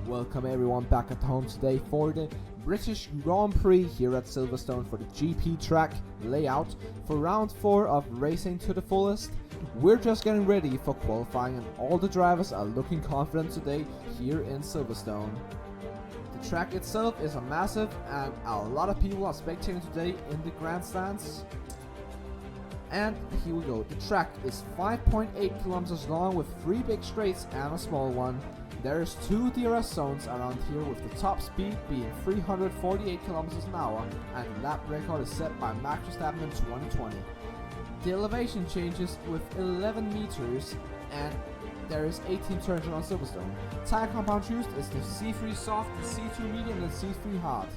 Welcome everyone back at home today for the British Grand Prix here at Silverstone for the GP track layout for round 4 of Racing to the Fullest. We're just getting ready for qualifying and all the drivers are looking confident today here in Silverstone. The track itself is a massive and a lot of people are spectating today in the grandstands. And here we go. The track is 5.8 kilometers long with 3 big straights and a small one. There's 2 DRS zones around here with the top speed being 348 kilometers an hour and the lap record is set by Max Verstappen in 2020. The elevation changes with 11 meters and there is 18 turns around Silverstone. Tire compound used is the C3 soft, the C2 medium and the C3 hard.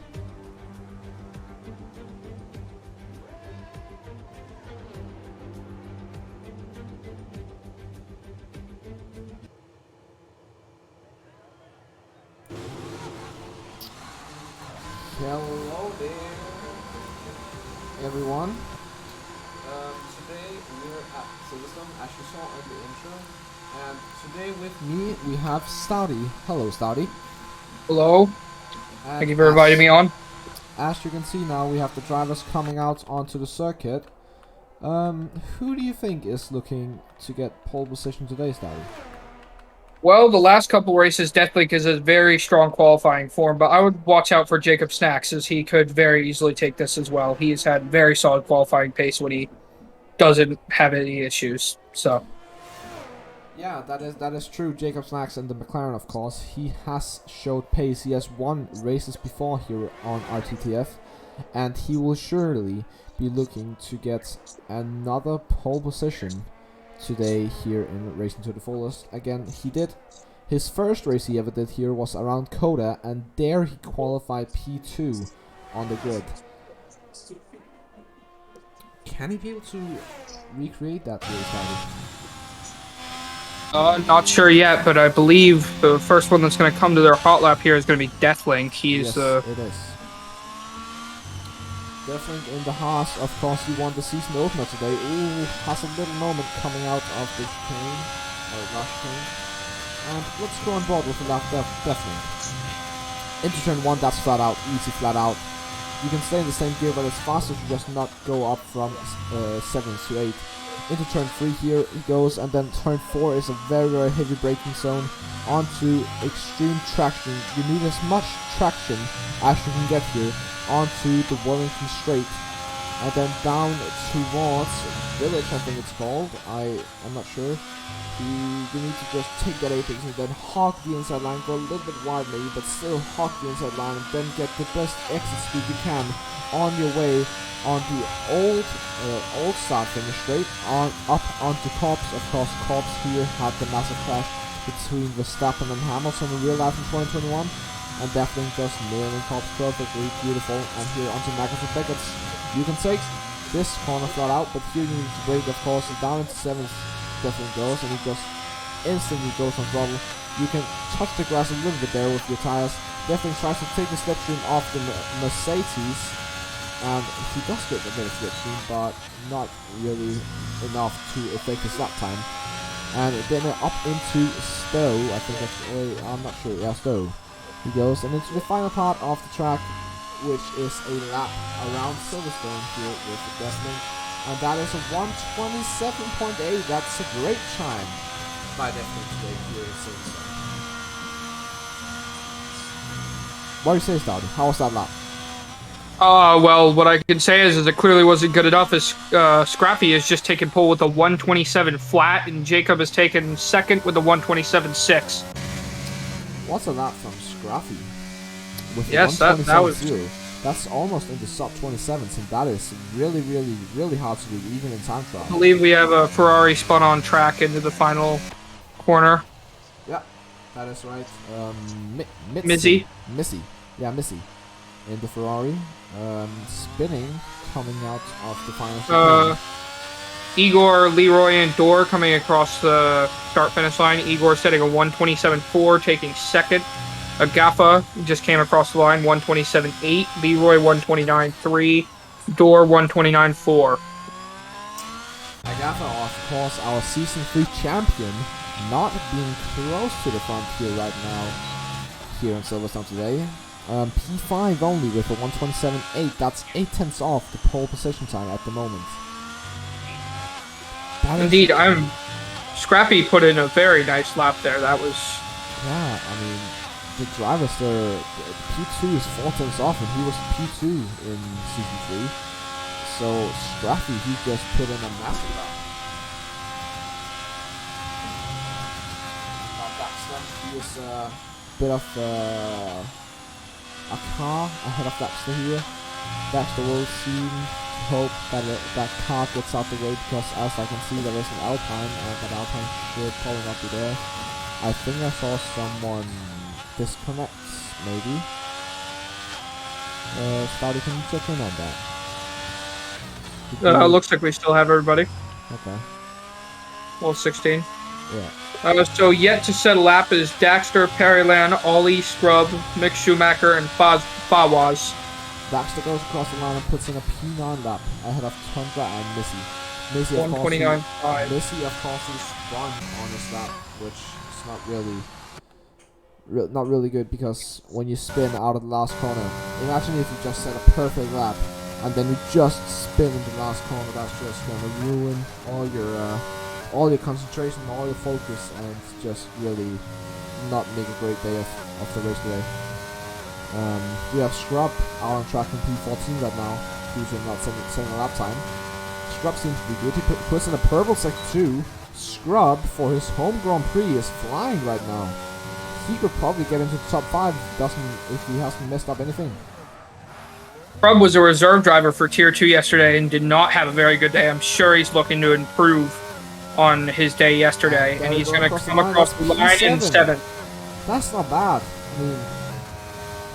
Hello there, everyone. Today we're at Silverstone, as you saw in the intro. And today with me we have Stouty. Hello, Stouty. Hello. And Thank you for inviting me on. As you can see now, we have the drivers coming out onto the circuit. Who do you think is looking to get pole position today, Stouty? Well, the last couple races, Deathleak is a very strong qualifying form, but I would watch out for Jacob Snacks as he could very easily take this as well. He has had very solid qualifying pace when he doesn't have any issues. So, yeah, that is true. Jacob Snacks and the McLaren, of course, he has showed pace. He has won races before here on RTTF, and he will surely be looking to get another pole position today here in Racing to the Fullest. Again, he did his first race he ever did here was around Coda, and there he qualified P2 on the grid. Can he be able to recreate that race, not sure yet, but I believe the first one that's going to come to their hot lap here is going to be Deathlink. He's yes, it is. Definitely in the Haas, of course, he won the season opener today. Ooh, has a little moment coming out of the chicane, or last chicane. And let's go on board with the lap Deathlink. Into turn 1, that's flat out, easy flat out. You can stay in the same gear, but it's faster to just not go up from 7s to 8. Into turn 3 here he goes, and then turn 4 is a very, very heavy braking zone onto extreme traction. You need as much traction as you can get here onto the Wellington Straight, and then down towards Village, I think it's called. I'm not sure. You need to just take that apex and then hog the inside line, go a little bit widely, but still hog the inside line, and then get the best exit speed you can on your way on the old start finish straight on up onto Corps. Of course, Corps here had the massive crash between Verstappen and Hamilton in real life in 2021, and definitely just nailing Corps perfectly, beautiful. And here onto Magnus and Beckett. You can take this corner flat out, but here you need to brake, of course, down into 7th. Definitely goes, and he just instantly goes on throttle. You can touch the grass a little bit there with your tires. Definitely tries to take the slipstream off the Mercedes, and he does get a bit of slipstream, but not really enough to affect his lap time. And then up into Stowe, I think that's, I'm not sure, yeah, Stowe. He goes, and into the final part of the track, which is a lap around Silverstone here with the Deathlink. And that is a 1:27.8. That's a great time by Deathlink today here in Silverstone. What do you say, Stouty? How was that lap? well, what I can say is it clearly wasn't good enough, as Scrappy has just taken pole with a 1:27 flat, and Jacob has taken second with a 1:27.6. What's a lap from Scrappy? With yes, that was... 0. That's almost in the sub 27s, and that is really, really, really hard to do, even in time trial. I believe we have a Ferrari spun on track into the final corner. Yeah, that is right. Missy. Yeah, Missy. In the Ferrari. Spinning, coming out of the final chicane. Igor, Leroy, and Dor coming across the start-finish line. Igor setting a 1:27.4, taking second. Agafa just came across the line, 1:27.8. Leroy, 1:29.3. Dor, 1:29.4. Agafa, of course, our Season 3 champion, not being close to the front here right now. here in Silverstone today. P5 only with a 1:27.8. That's 8 tenths off the pole position time at the moment. Indeed, Scrappy put in a very nice lap there. That was... Yeah, I mean, the drivers there, P2 is 4 tenths off, and he was P2 in Season 3. So, Scrappy, he just put in a massive lap. Now, Daxter, he is a bit of a car ahead of Daxter here. Daxter will seem to hope that that car gets out the way, because as I can see, there is an Alpine, and that Alpine should probably not be there. I think I saw someone disconnect, maybe. Stardy, can you check in on that? Looks like we still have everybody. Okay. Well, 16. Yeah. So yet to set a lap is Daxter, Perryland, Ollie, Scrub, Mick Schumacher, and Fawaz. Daxter goes across the line and puts in a P9 lap ahead of Tundra and Missy. Missy, 1:29.5. Missy, of course, is one on this lap, which is not really good, because when you spin out of the last corner, imagine if you just set a perfect lap and then you just spin in the last corner. That's just gonna ruin all your concentration, all your focus, and just really not make a great day of the race today. We have Scrub out on track in P14 right now, who's not setting a lap time. Scrub seems to be good. He puts in a purple sector 2. Scrub, for his home Grand Prix, is flying right now. He could probably get into the top 5 if he hasn't messed up anything. Scrub was a reserve driver for Tier 2 yesterday and did not have a very good day. I'm sure he's looking to improve on his day yesterday, and he's going to come across the line in 7th. That's not bad. I mean,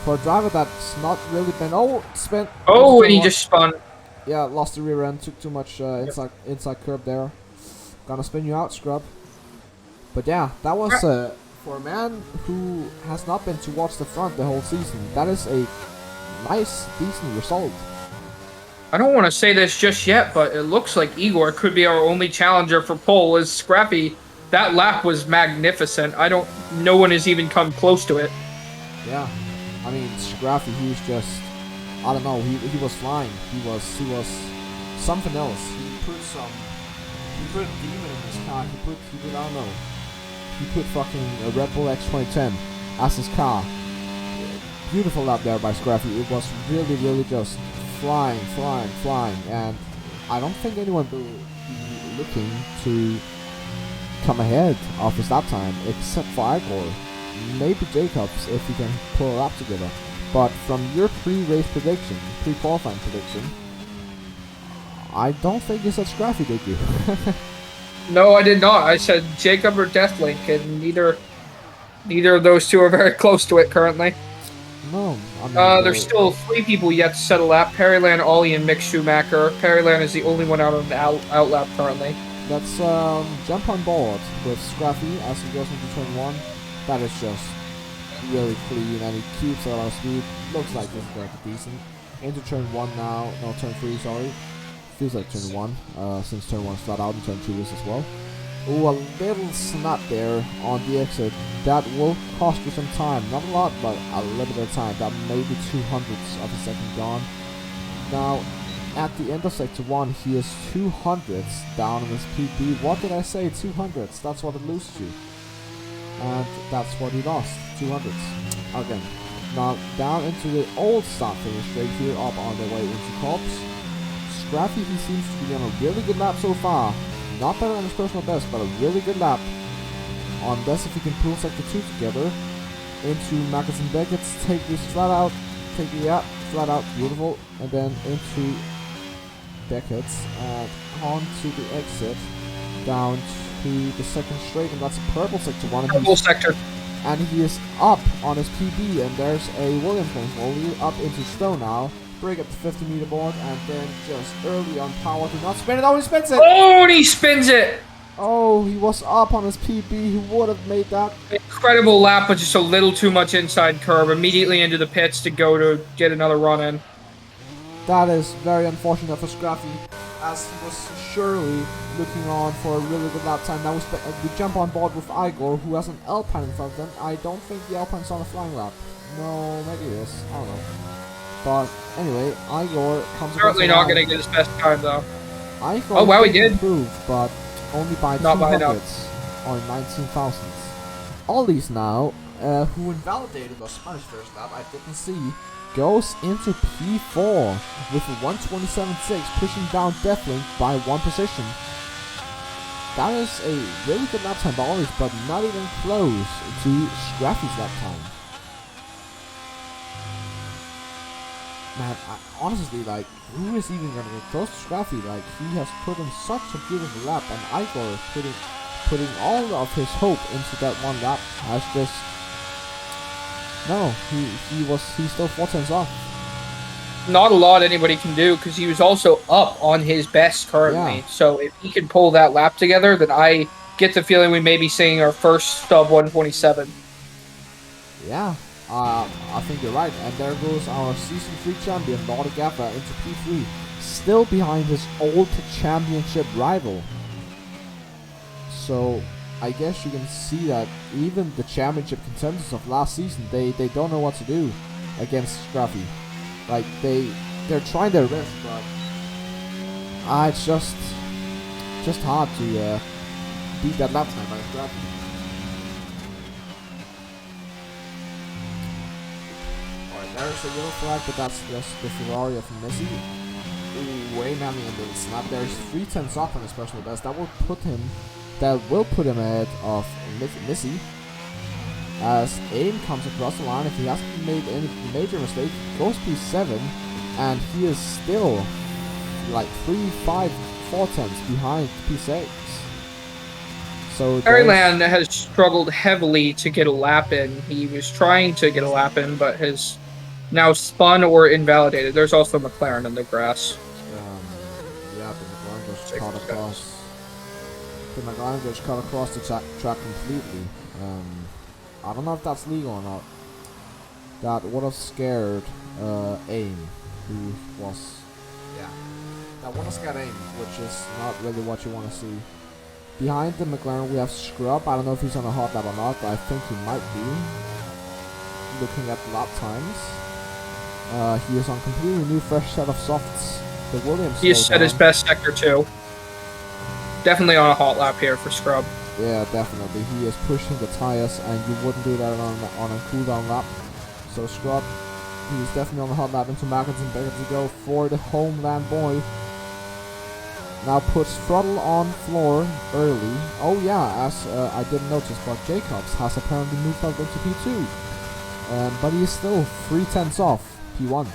for a driver that's not really been... spent... Oh, and he just spun. Yeah, lost the rear end, took too much inside curb there. Gonna spin you out, Scrub. But yeah, that was... for a man who has not been towards the front the whole season, that is a nice, decent result. I don't want to say this just yet, but it looks like Igor could be our only challenger for pole. As Scrappy, that lap was magnificent. No one has even come close to it. Yeah, I mean, Scrappy, he's just, I don't know, he was flying. He was something else. He put a demon in his car. He put I don't know. He put fucking a Red Bull X 2010 as his car. Beautiful lap there by Scrappy. It was really, really just flying, and I don't think anyone will be looking to come ahead of his lap time, except for Igor. Maybe Jacobs, if he can pull a lap together. But from your pre-qualifying prediction, I don't think you said Scrappy, did you? No, I did not. I said Jacob or Deathlink, and neither of those two are very close to it currently. No. I mean, there's still 3 people yet to set a lap. Perryland, Ollie, and Mick Schumacher. Perryland is the only one out of the out lap currently. Let's jump on board with Scrappy as he goes into turn 1. That is just really clean, and he keeps a lot of speed. Looks like this is going to be decent. Into turn 1 now. No, turn 3, sorry. Feels like turn 1, since turn 1 is flat out and turn 2 is as well. Ooh, a little snap there on the exit. That will cost you some time. Not a lot, but a little bit of time. That may be 200ths of a second gone. Now, at the end of sector 1, he is 200ths down on his PB. What did I say? 200ths. That's what it loses you. And that's what he lost. 200ths. Again. Now, down into the old start finish straight here, up on the way into Corps. Scrappy, he seems to be on a really good lap so far. Not better than his personal best, but a really good lap. On this, if he can pull sector 2 together. Into Marcus and Beckett's, take this flat out. Flat out, beautiful. And then into Beckett's, and onto the exit. Down to the second straight, and that's a purple sector 1. Purple sector. And he is up on his PB, and there's a Williams slowly up into Stowe now. Break up the 50-meter board, and then just early on power to not spin it. Oh, he spins it! Oh, and he spins it! Oh, he was up on his PB. He would have made that. Incredible lap, but just a little too much inside curve. Immediately into the pits to go to get another run in. That is very unfortunate for Scrappy. as he was surely looking on for a really good lap time. Now we jump on board with Igor, who has an Alpine in front of them. I don't think the Alpine's on a flying lap. No, maybe it is. I don't know. But anyway, Igor comes. Certainly not going to get his best time though. Igor oh wow, he did improve, but only by 200 or 19 thousandths. Ollies now, who invalidated the Spanish first lap, I didn't see, goes into P4 with a 127.6, pushing down Deathlink by 1 position. That is a really good lap time by Ollies, but not even close to Scraffy's lap time. Man, honestly, like, who is even gonna get close to Scraffy? Like, he has put in such a beautiful lap, and Igor is putting all of his hope into that one lap. Has just he's still 4 tenths off. Not a lot anybody can do because he was also up on his best currently. Yeah. So if he can pull that lap together, then I get the feeling we may be seeing our first sub 127. Yeah. I think you're right, and there goes our Season 3 champion, Lord Gaffa, into P3, still behind his old championship rival. So, I guess you can see that even the championship contenders of last season, they don't know what to do against Scrappy. Like, they're trying their best, but it's just hard to beat that lap time by Scrappy. There's a yellow flag, but that's just the Ferrari of Missy. Way manly in the snap. There's 3 tenths off on his personal best. That will put him ahead of Missy. As Aim comes across the line, if he hasn't made any major mistake, goes P7, and he is still like 3, 5, 4 tenths behind P6. So Maryland has struggled heavily to get a lap in. He was trying to get a lap in, but has now spun or invalidated. There's also McLaren in the grass. Yeah, the McLaren just cut across. The McLaren just cut across the track completely. I don't know if that's legal or not. That would have scared Aim, who was that would have scared Aim, which is not really what you want to see. Behind the McLaren we have Scrub. I don't know if he's on a hot lap or not, but I think he might be. Looking at lap times. He is on completely new fresh set of softs. The Williams. He has set his best sector too. Definitely on a hot lap here for Scrub. Yeah, definitely. He is pushing the tires, and you wouldn't do that on a cooldown lap. So Scrub, he's definitely on the hot lap into Maggins and Beckett to go for the homeland boy. Now puts throttle on floor early. Oh yeah, as I didn't notice, but Jacobs has apparently moved up into P2. But he is still 3 tenths off P1.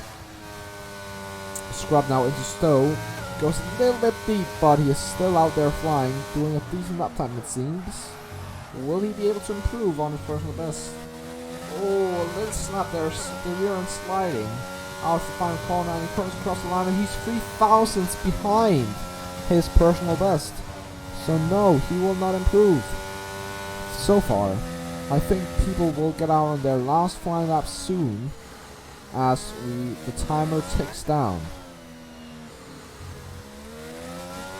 Scrub now into Stowe. Goes a little bit deep, but he is still out there flying, doing a decent lap time it seems. Will he be able to improve on his personal best? Oh, a little snap there, the rear end sliding out of the final corner, and he comes across the line, and he's 3 thousandths behind his personal best. So no, he will not improve. So far, I think people will get out on their last flying lap soon, as the timer ticks down.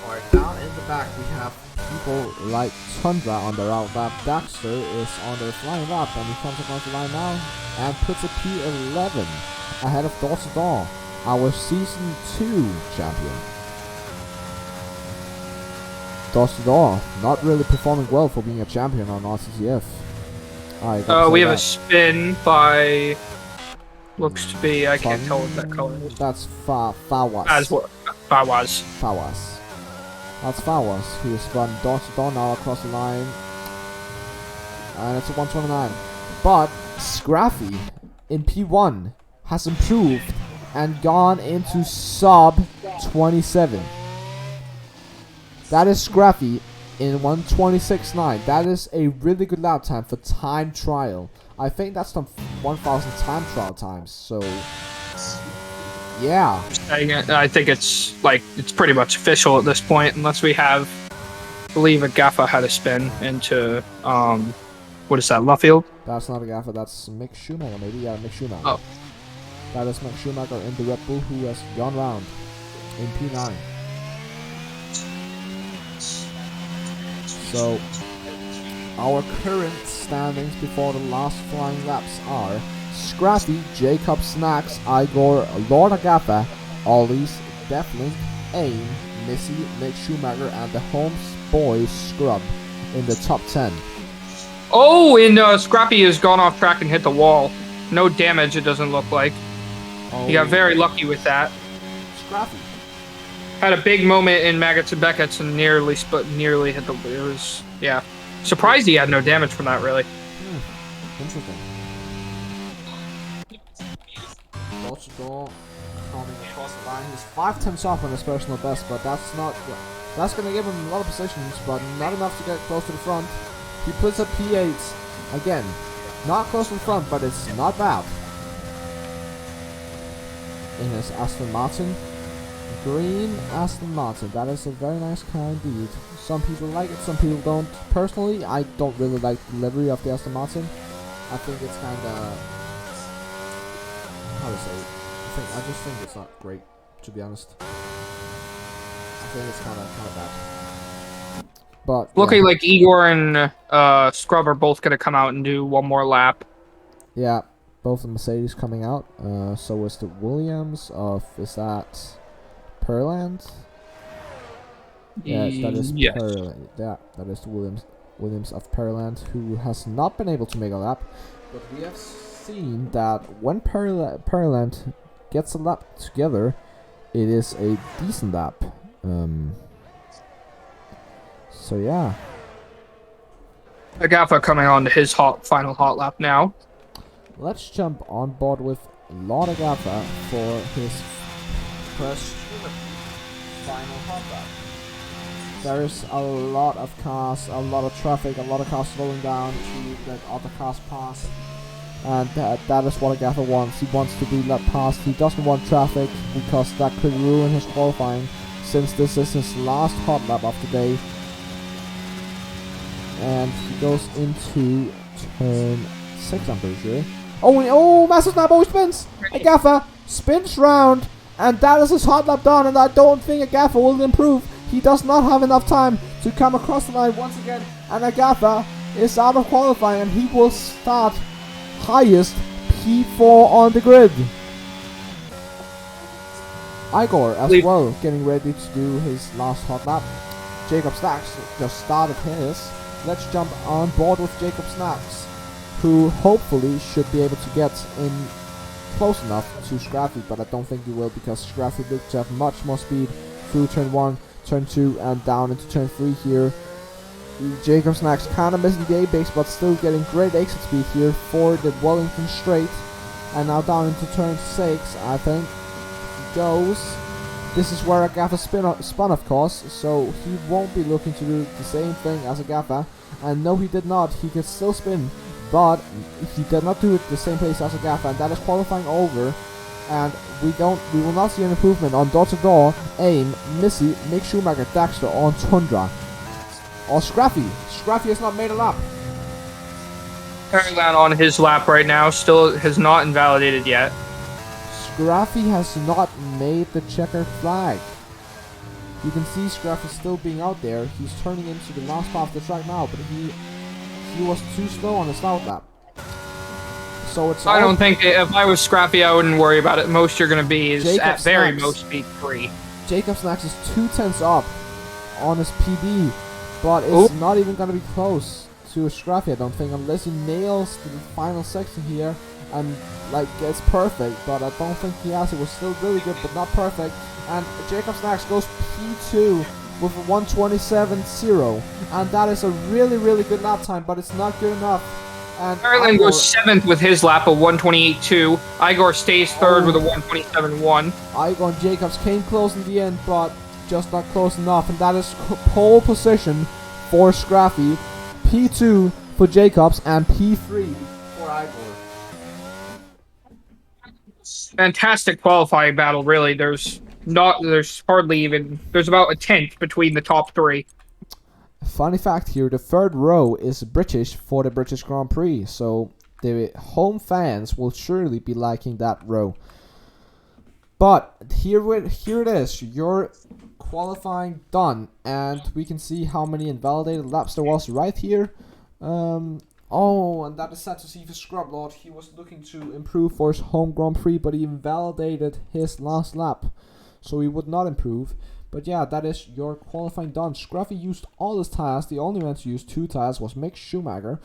Alright, down in the back we have people like Tundra on their out lap. Daxter is on their flying lap, and he comes across the line now and puts a P11 ahead of Dorsador, our Season 2 champion. Dorsador not really performing well for being a champion on RCTF. We have a spin by, looks to be, I can't tell what that color is. That's Fawaz. Fawaz. That's Fawaz, who spun Dorsador now across the line. And it's a 129. But Scraffy in P1 has improved and gone into sub 27. That is Scraffy in 126.9. That is a really good lap time for time trial. I think that's some 1,000 time trial times. So, yeah. I think it's pretty much official at this point, unless we have, I believe, a Gaffa had a spin into what is that, Luffield? That's not a Gaffa. That's Mick Schumacher, maybe. Yeah, Mick Schumacher. Oh. That is Mick Schumacher in the Red Bull, who has gone round in P9. So our current standings before the last flying laps are Scrappy, Jacob Snacks, Igor, Lord Agatha, Ollie's, Deathlink, AIM, Missy, Nick Schumacher, and the Holmes Boys Scrub in the top 10. Oh, and Scrappy has gone off track and hit the wall. No damage, it doesn't look like. Oh, He got very lucky with that. Scrappy. Had a big moment in Maggots and Beckett's and nearly hit the. It was, yeah. Surprised he had no damage from that, really. Interesting. Portugal coming across the line. He's 5 tenths off on his personal best, but that's not. That's going to give him a lot of positions, but not enough to get close to the front. He puts up P8 again. Not close to the front, but it's not bad. In his Aston Martin. Green Aston Martin. That is a very nice car indeed. Some people like it, some people don't. Personally, I don't really like the livery of the Aston Martin. I think it's kind of... how to say it? I just think it's not great, to be honest. I think it's kind of bad. But looking like Igor and Scrub are both going to come out and do one more lap. Yeah, both the Mercedes coming out. So is the Williams of, is that Pearland? Yes, that is Pearland. Yeah, that is the Williams of Pearland, who has not been able to make a lap. But we have seen that when Pearland gets a lap together, it is a decent lap. So yeah. Agafa coming on to his final hot lap now. Let's jump on board with Lord Agatha for his first final hot lap. There's a lot of cars, a lot of traffic, a lot of cars slowing down to let other cars pass. And that is what Agatha wants. He wants to be let past. He doesn't want traffic because that could ruin his qualifying, since this is his last hot lap of the day. And he goes into turn 6, I'm pretty sure. Oh, massive snap, he spins! Agatha spins round, and that is his hot lap done, and I don't think Agatha will improve. He does not have enough time to come across the line once again, and Agatha is out of qualifying, and he will start highest P4 on the grid. Igor as well, getting ready to do his last hot lap. Jacob Snacks just started his. Let's jump on board with Jacob Snacks, who hopefully should be able to get in close enough to Scrappy, but I don't think he will, because Scrappy looks to have much more speed through turn 1, turn 2, and down into turn 3 here. Jacob Snacks kind of missing the A-base, but still getting great exit speed here for the Wellington straight. And now down into turn 6, I think he goes. This is where Agatha spun, of course, so he won't be looking to do the same thing as Agatha. And no, he did not. He could still spin, but he did not do it the same place as Agatha, and that is qualifying over. And we will not see an improvement on door-to-door, AIM, Missy, Nick Schumacher, Daxter, or on Tundra. Or Scrappy. Scrappy has not made a lap. Pearland on his lap right now, still has not invalidated yet. Scrappy has not made the checkered flag. You can see Scrappy still being out there. He's turning into the last part of the track now, but he was too slow on his out lap. So it's. I don't think if I was Scrappy, I wouldn't worry about it. Most you're going to be is Jacob at very Snacks. most speed 3. Jacob Snacks is 2 tenths up on his PB, but it's not even going to be close to a Scrappy, I don't think, unless he nails the final section here and like gets perfect. But I don't think he has. It was still really good, but not perfect. And Jacob Snacks goes P2 with a 1:27.0, and that is a really, really good lap time, but it's not good enough. And Ireland goes 7th with his lap of 1:28.2. Igor stays 3rd with a 1:27.1. Igor and Jacobs came close in the end, but just not close enough, and that is pole position for Scrappy, P2 for Jacobs, and P3 for Igor. Fantastic qualifying battle, really. There's about a tenth between the top 3. Funny fact here, the 3rd row is British for the British Grand Prix, so the home fans will surely be liking that row. But here it is, your qualifying done, and we can see how many invalidated laps there was right here. Oh, and that is sad to see for Scrublord. He was looking to improve for his home Grand Prix, but he invalidated his last lap, so he would not improve. But yeah, that is your qualifying done. Scruffy used all his tires. The only one to use 2 tires was Mick Schumacher,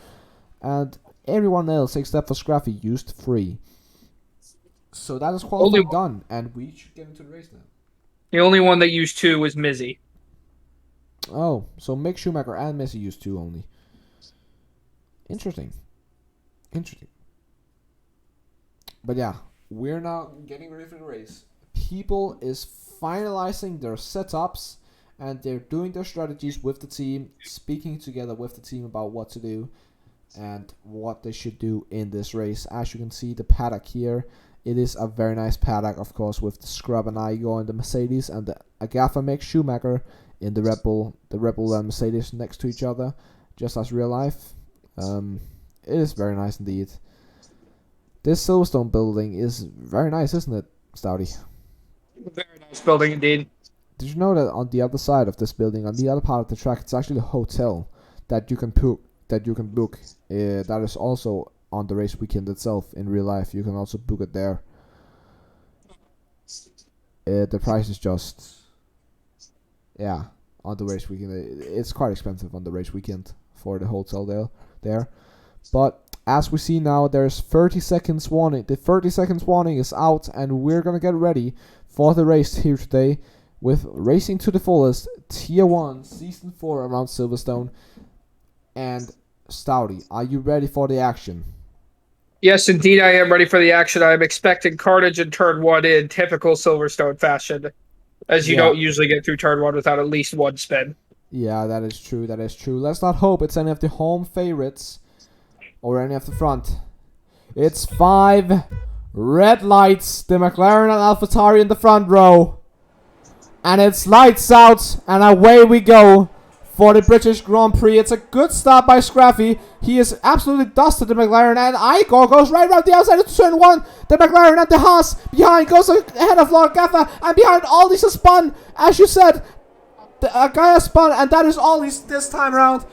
and everyone else except for Scruffy used 3. So that is qualifying done, and we should get into the race now. The only one that used 2 was Mizzy. Oh, so Mick Schumacher and Missy used 2 only. Interesting. But yeah, we're now getting ready for the race. People is finalizing their setups, and they're doing their strategies with the team, speaking together with the team about what to do and what they should do in this race. As you can see, the paddock here, it is a very nice paddock, of course, with the Scrub and Igor in the Mercedes and the Agafa Mick Schumacher in the Red Bull and Mercedes next to each other, just as real life. It is very nice indeed. This Silverstone building is very nice, isn't it, Stouty? Very nice building indeed. Did you know that on the other side of this building, on the other part of the track, it's actually a hotel that you can book. That is also on the race weekend itself in real life. You can also book it there. The price is just, yeah, on the race weekend. It's quite expensive on the race weekend for the hotel there. But as we see now, there's 30 seconds warning. The 30 seconds warning is out, and we're gonna get ready for the race here today with Racing to the Fullest Tier 1 Season 4 around Silverstone. And Stouty, are you ready for the action? Yes, indeed, I am ready for the action. I'm expecting carnage in Turn 1 in typical Silverstone fashion, as you don't usually get through Turn 1 without at least one spin. Yeah, that is true. Let's not hope it's any of the home favorites or any of the front. It's 5 red lights. The McLaren and AlphaTauri in the front row. And it's lights out, and away we go for the British Grand Prix. It's a good start by Scraffy. He is absolutely dusted the McLaren, and Igor goes right around the outside of turn 1. The McLaren and the Haas behind goes ahead of Lord Gaffer, and behind all these is spun. As you said, the guy has spun, and that is all this time around.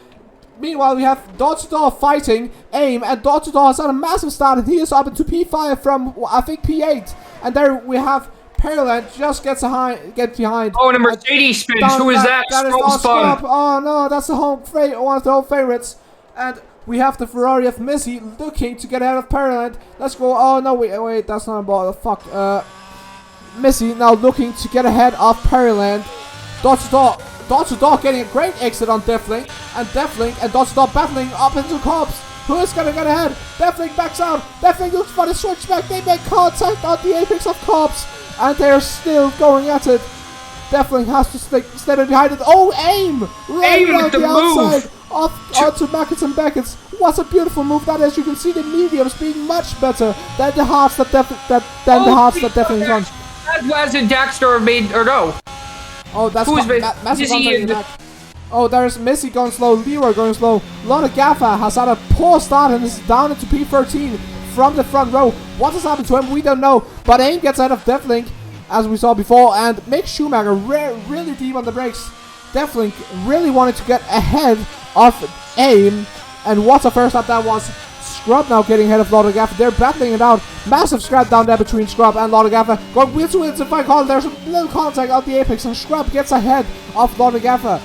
Meanwhile, we have Door-to-Door fighting AIM, and Door-to-Door has had a massive start, and he is up into P5 from, I think, P8. And there we have Pearland just gets behind. Oh, and a Mercedes spins. Who is that? That is all Scrub. Oh no, that's one of the home favorites. And we have the Ferrari of Missy looking to get ahead of Pearland. Let's go. Oh no, wait, that's not a ball. Fuck. Missy now looking to get ahead of Pearland. Door-to-Door getting a great exit on Deathlink, and Door-to-Door battling up into Cobbs. Who is gonna get ahead? Deathlink backs out. Deathlink looks for the switchback. They make contact on the apex of Cobbs, and they're still going at it. Deathlink has to stay behind it. Oh, AIM! Right around the outside onto Mackets and Beckett's. What a beautiful move that is. You can see the mediums being much better than the Hearts that Deathlink runs. As Laz and Daxter have made, or no? Oh, that's massive. Oh, there's Missy going slow, Leroy going slow. Lana Gaffa has had a poor start and is down into P13 from the front row. What has happened to him? We don't know. But AIM gets ahead of Deathlink, as we saw before, and Mick Schumacher really deep on the brakes. Deathlink really wanted to get ahead of AIM, and what a first lap that was. Scrub now getting ahead of Lord Gaffer. They're battling it out. Massive scrap down there between Scrub and Lord Gaffer. Going wheel to wheel to fight call. There's a little contact on the apex, and Scrub gets ahead of Lord Gaffer.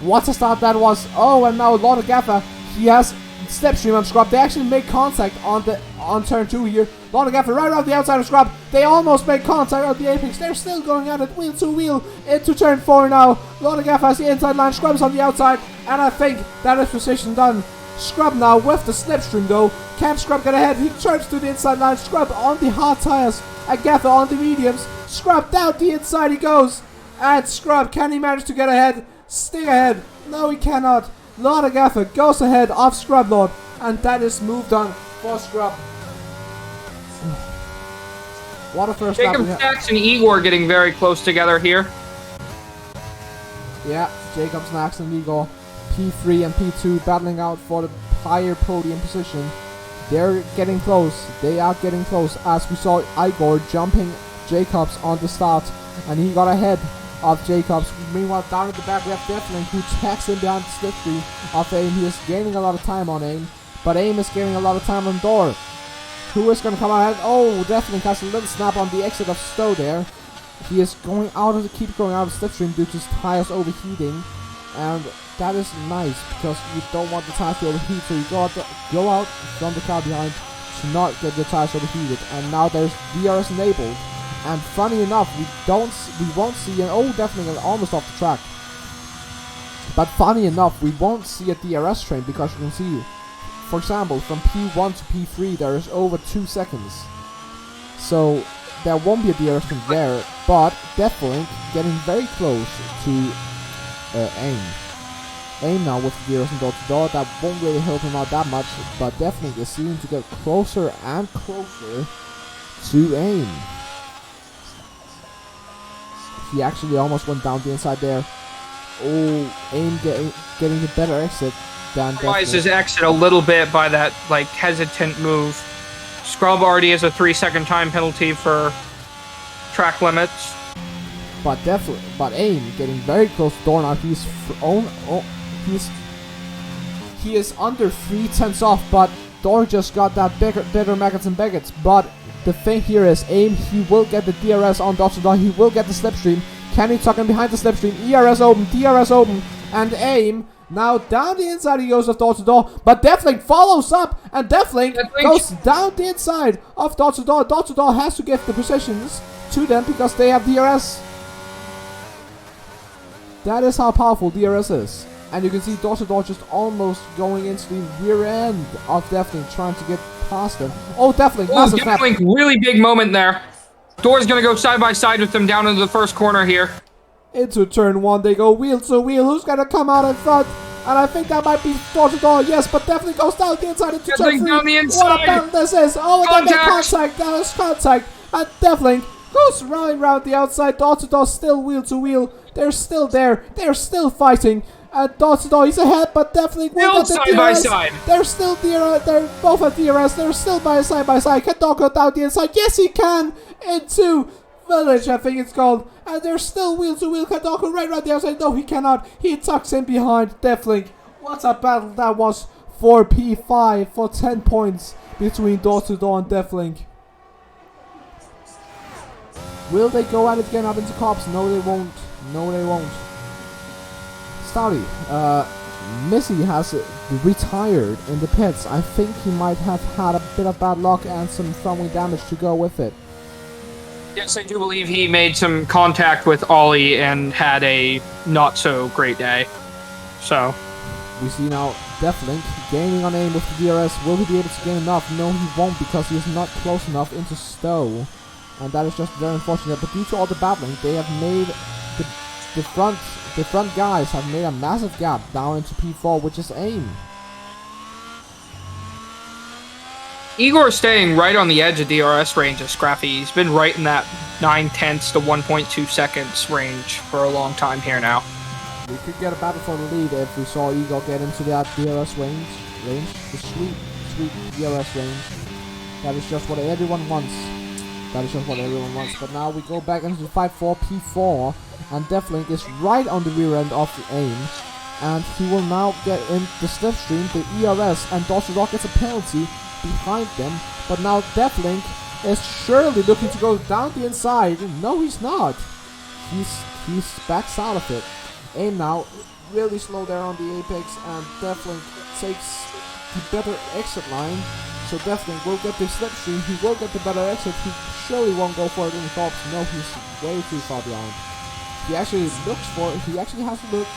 What a start that was. Oh, and now Lord Gaffer, he has slipstream on Scrub. They actually make contact on turn 2 here. Lord Gaffer right around the outside of Scrub. They almost make contact on the apex. They're still going at it wheel to wheel into turn 4 now. Lord Gaffer has the inside line. Scrub's on the outside, and I think that is position done. Scrub now with the slipstream though. Can Scrub get ahead? He turns to the inside line. Scrub on the hard tires. And Gaffer on the mediums. Scrub down the inside he goes. And Scrub, can he manage to get ahead? Stay ahead. No, he cannot. Lord Gaffer goes ahead of Scrub Lord. And that is moved on for Scrub. What a first lap. Jacob Stacks and Igor getting very close together here. Yeah, Jacob Stacks and Igor. P3 and P2 battling out for the higher podium position. They're getting close. They are getting close, as we saw Igor jumping Jacobs on the start and he got ahead of Jacobs. Meanwhile, down at the back, we have Deathling, who checks in behind the slipstream of AIM. He is gaining a lot of time on AIM, but AIM is gaining a lot of time on Door. Who is going to come out ahead? Oh, Deathling has a little snap on the exit of Stowe there. He is going out of the keep going out of the slipstream due to his tires overheating, and that is nice because you don't want the tires to overheat. So you go out from the car behind to not get your tires overheated. And now there's DRS enabled. And funny enough, we won't see an Deathling almost off the track. But funny enough, we won't see a DRS train because you can see, for example, from P1 to P3 there is over 2 seconds. So there won't be a DRS train there, but Deathling getting very close to AIM. AIM now with the DRS and door-to-door, that won't really help him out that much, but Deathling is seeming to get closer and closer to AIM. He actually almost went down the inside there. Oh, AIM getting a better exit than Deathling. His exit a little bit by that hesitant move. Scrub already has a 3-second time penalty for track limits. But AIM getting very close to Door now. He is under 3/10 off, but Door just got that better Maggots and Beggots. But the thing here is AIM, he will get the DRS on door-to-door, he will get the slipstream. Can he tuck in behind the slipstream? ERS open, DRS open, and AIM now down the inside he goes of door-to-door, but Deathling follows up, and Deathling goes down the inside of door-to-door. Door-to-door has to give the positions to them because they have DRS. That is how powerful DRS is. And you can see door-to-door just almost going into the rear end of Deathling, trying to get past them. Oh, Deathling, massive snap. Deathling, really big moment there. Door's gonna go side by side with them down into the first corner here. Into turn 1, they go wheel to wheel. Who's gonna come out in front? And I think that might be door-to-door, yes, but Deathling goes down the inside into turn 3. Down the inside. What a battle this is. Oh, and then contact, that was contact. And Deathling goes round the outside. Door-to-door still wheel to wheel. They're still there. They're still fighting. And door-to-door, he's ahead, but Deathling will get the side DRS. by side. They're still DRS. They're both at DRS. They're still side by side. Can Door go down the inside? Yes, he can. Into Village, I think it's called. And they're still wheel to wheel. Can Door go right around the outside? No, he cannot. He tucks in behind Deathling. What a battle that was for P5 for 10 points between door-to-door and Deathling. Will they go at it again up into cops? No, they won't. No, they won't. Stouty, Missy has retired in the pits. I think he might have had a bit of bad luck and some throwing damage to go with it. Yes, I do believe he made some contact with Ollie and had a not so great day. So we see now Deathling gaining on AIM with the DRS. Will he be able to gain enough? No, he won't, because he is not close enough into Stowe. And that is just very unfortunate. But due to all the battling, they have made the front guys have made a massive gap down into P4, which is AIM. Igor staying right on the edge of DRS range of Scrappy. He's been right in that 9/10 to 1.2 seconds range for a long time here now. We could get a battle for the lead if we saw Igor get into that DRS range. The sweet DRS range. That is just what everyone wants. But now we go back into the fight for P4, and Deathling is right on the rear end of the AIM, and he will now get in the slipstream, the ERS, and door-to-door gets a penalty behind them. But now Deathling is surely looking to go down the inside. No, he's not. He's backs out of it. AIM now really slow there on the apex, and Deathling takes the better exit line. So Deathling will get the slipstream, he will get the better exit, he surely won't go for it in the tops. No, he's way too far behind. He actually looks for it, he actually has a look,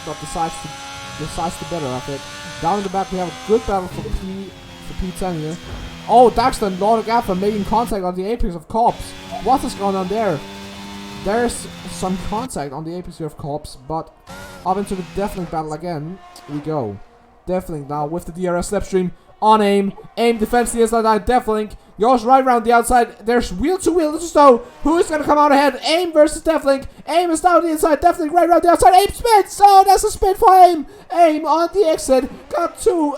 but decides to better of it. Down in the back we have a good battle for P10 here. Oh, Daxton, Lord of Gaffer making contact on the apex of Corps. What is going on there? There's some contact on the apex here of Corps, but up into the Deathling battle again we go. Deathling now with the DRS slipstream on AIM. AIM defends the inside line. Deathling goes right around the outside. There's wheel to wheel. So who is going to come out ahead? AIM versus Deathling. AIM is down the inside. Deathling right around the outside. AIM spins. Oh, that's a spin for AIM. AIM on the exit. Got too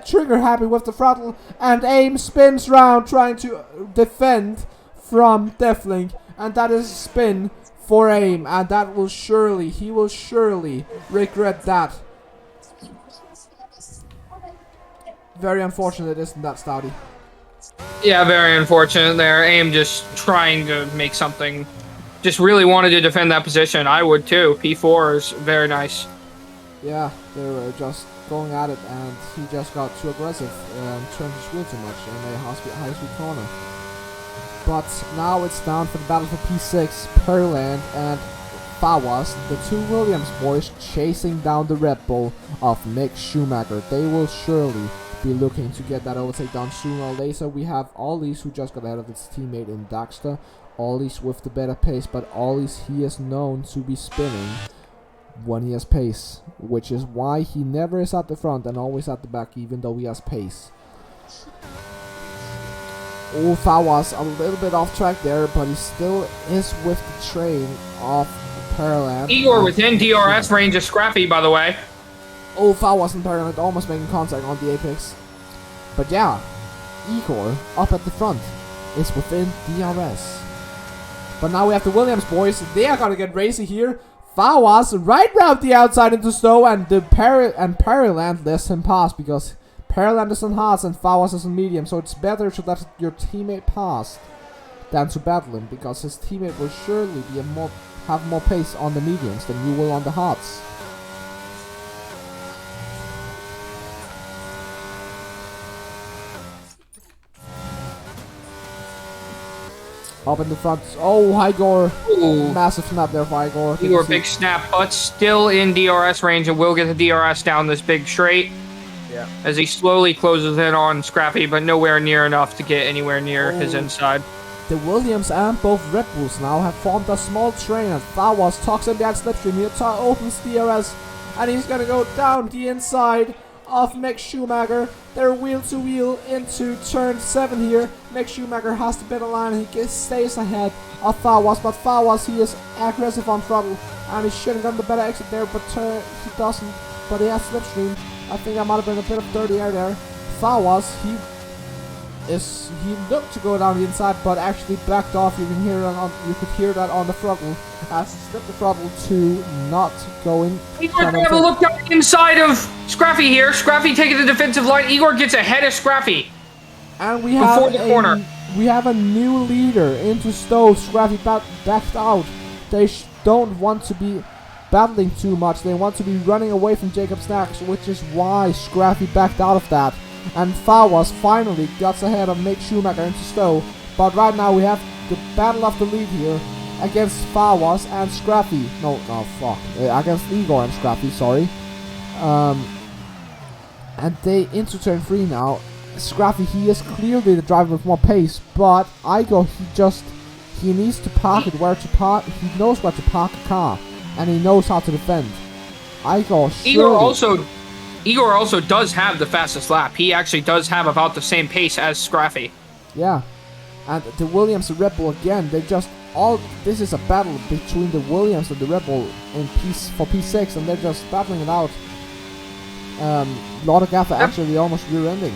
trigger happy with the throttle, and AIM spins round trying to defend from Deathling. and that is a spin for aim, and that will surely, he will surely regret that. Very unfortunate, isn't that, Stouty? Yeah, very unfortunate there. AIM just trying to make something. Just really wanted to defend that position. I would too. P4 is very nice. Yeah, they were just going at it, and he just got too aggressive and turned his wheel too much in a high-speed corner. But now it's down for the battle for P6, Pearland and Fawas, the two Williams boys chasing down the Red Bull of Mick Schumacher. They will surely be looking to get that overtake done sooner or later. We have Ollies, who just got ahead of his teammate in Daxter. Ollies with the better pace, but Ollies, he is known to be spinning when he has pace, which is why he never is at the front and always at the back, even though he has pace. Oh, Fawas a little bit off track there, but he still is with the train of Pearland. Igor within DRS range of Scrappy, by the way. Oh, Fawas and Pearland almost making contact on the apex. But yeah, Igor up at the front is within DRS. But now we have the Williams boys. They are gonna get racy here. Fawas right round the outside into Stowe, and Pearland lets him pass because Pearland is on hards and Fawas is on medium. So it's better to let your teammate pass than to battle him, because his teammate will surely be have more pace on the mediums than you will on the hards. Up in the front. Oh, Igor. Ooh. Massive snap there for Igor. Igor, big snap, but still in DRS range and will get the DRS down this big straight. Yeah. As he slowly closes in on Scrappy, but nowhere near enough to get anywhere near his inside. The Williams and both Red Bulls now have formed a small train, and Fawas talks in behind slipstream here, opens DRS, and he's gonna go down the inside of Mick Schumacher. They're wheel to wheel into turn 7 here. Mick Schumacher has the better line, he stays ahead of Fawas, but Fawas, he is aggressive on throttle, and he should have gotten the better exit there, but he doesn't. But he has slipstream. I think that might have been a bit of dirty air there. Fawas, he looked to go down the inside, but actually backed off. You could hear that on the throttle as he slipped the throttle to not go in. Igor gonna have a look down the inside of Scrappy here. Scrappy taking the defensive line. Igor gets ahead of Scrappy. And we have a new leader into Stowe. Scrappy backed out. They don't want to be battling too much. They want to be running away from Jacob Snacks, which is why Scrappy backed out of that. And Fawas finally gets ahead of Mick Schumacher into Stowe. But right now we have the battle of the lead here against Fawas and Scrappy. Against Igor and Scrappy, sorry. And they into turn 3 now. Scrappy, he is clearly the driver with more pace, but Igor, he needs to park it where to park. He knows where to park a car, and he knows how to defend. Igor also does have the fastest lap. He actually does have about the same pace as Scrappy. Yeah. And the Williams and Red Bull again, this is a battle between the Williams and the Red Bull for P6, and they're just battling it out. Lord of Gaffer actually almost rear-ending.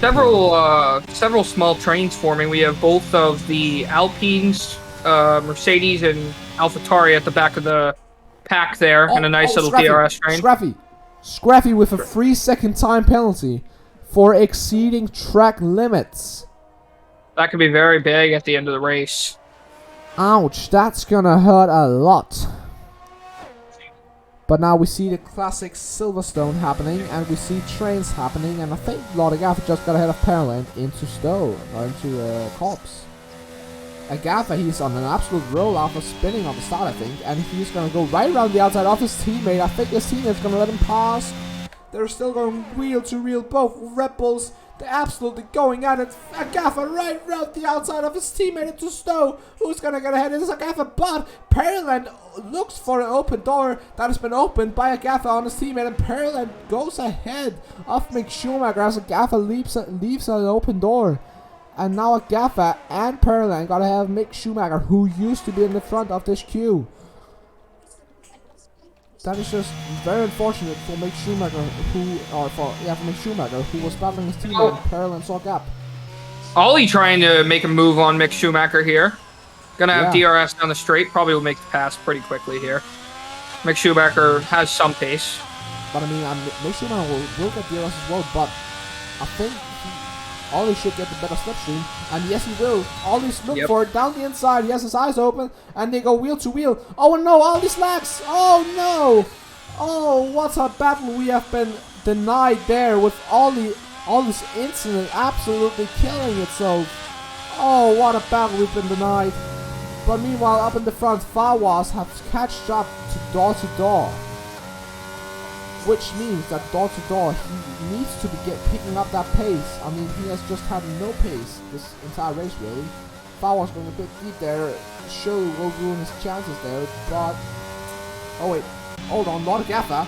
Several small trains forming. We have both of the Alpines, Mercedes, and AlphaTauri at the back of the pack there, and a nice little DRS train. Scrappy with a 3-second time penalty for exceeding track limits. That could be very big at the end of the race. Ouch, that's gonna hurt a lot. But now we see the classic Silverstone happening, and we see trains happening, and I think Lord of Gaffer just got ahead of Pearland into Stowe, or into Corpse. Gaffer, he's on an absolute roll after spinning on the start, I think, and he's gonna go right around the outside of his teammate. I think his teammate's gonna let him pass. They're still going wheel to wheel, both Red Bulls. They're absolutely going at it. Gaffer right around the outside of his teammate into Stowe. Who's gonna get ahead? It's Gaffer, but Pearland looks for an open door that has been opened by Gaffer on his teammate, and Pearland goes ahead of Mick Schumacher as Gaffer leaves an open door. And now Gaffer and Pearland gotta have Mick Schumacher, who used to be in the front of this queue. That is just very unfortunate for Mick Schumacher, who was battling his teammate, and Pearland saw a gap. Ollie trying to make a move on Mick Schumacher here. Gonna have Yeah. DRS down the straight. Probably will make the pass pretty quickly here. Mick Schumacher has some pace. But I mean, Mick Schumacher will get DRS as well, but I think Ollie should get the better slipstream, and yes, he will. Ollie's look for it down the inside. He has his eyes open, and they go wheel to wheel. Oh no, Ollie's lags! Oh no! Oh, what a battle we have been denied there with Ollie's incident absolutely killing itself. Oh, what a battle we've been denied. But meanwhile, up in the front, Fawaz has catched up to door. Which means that door to door, he needs to be picking up that pace. I mean, he has just had no pace this entire race, really. Fawaz going a bit deep there, surely will ruin his chances there, but... Oh wait, hold on, Lord Gaffer.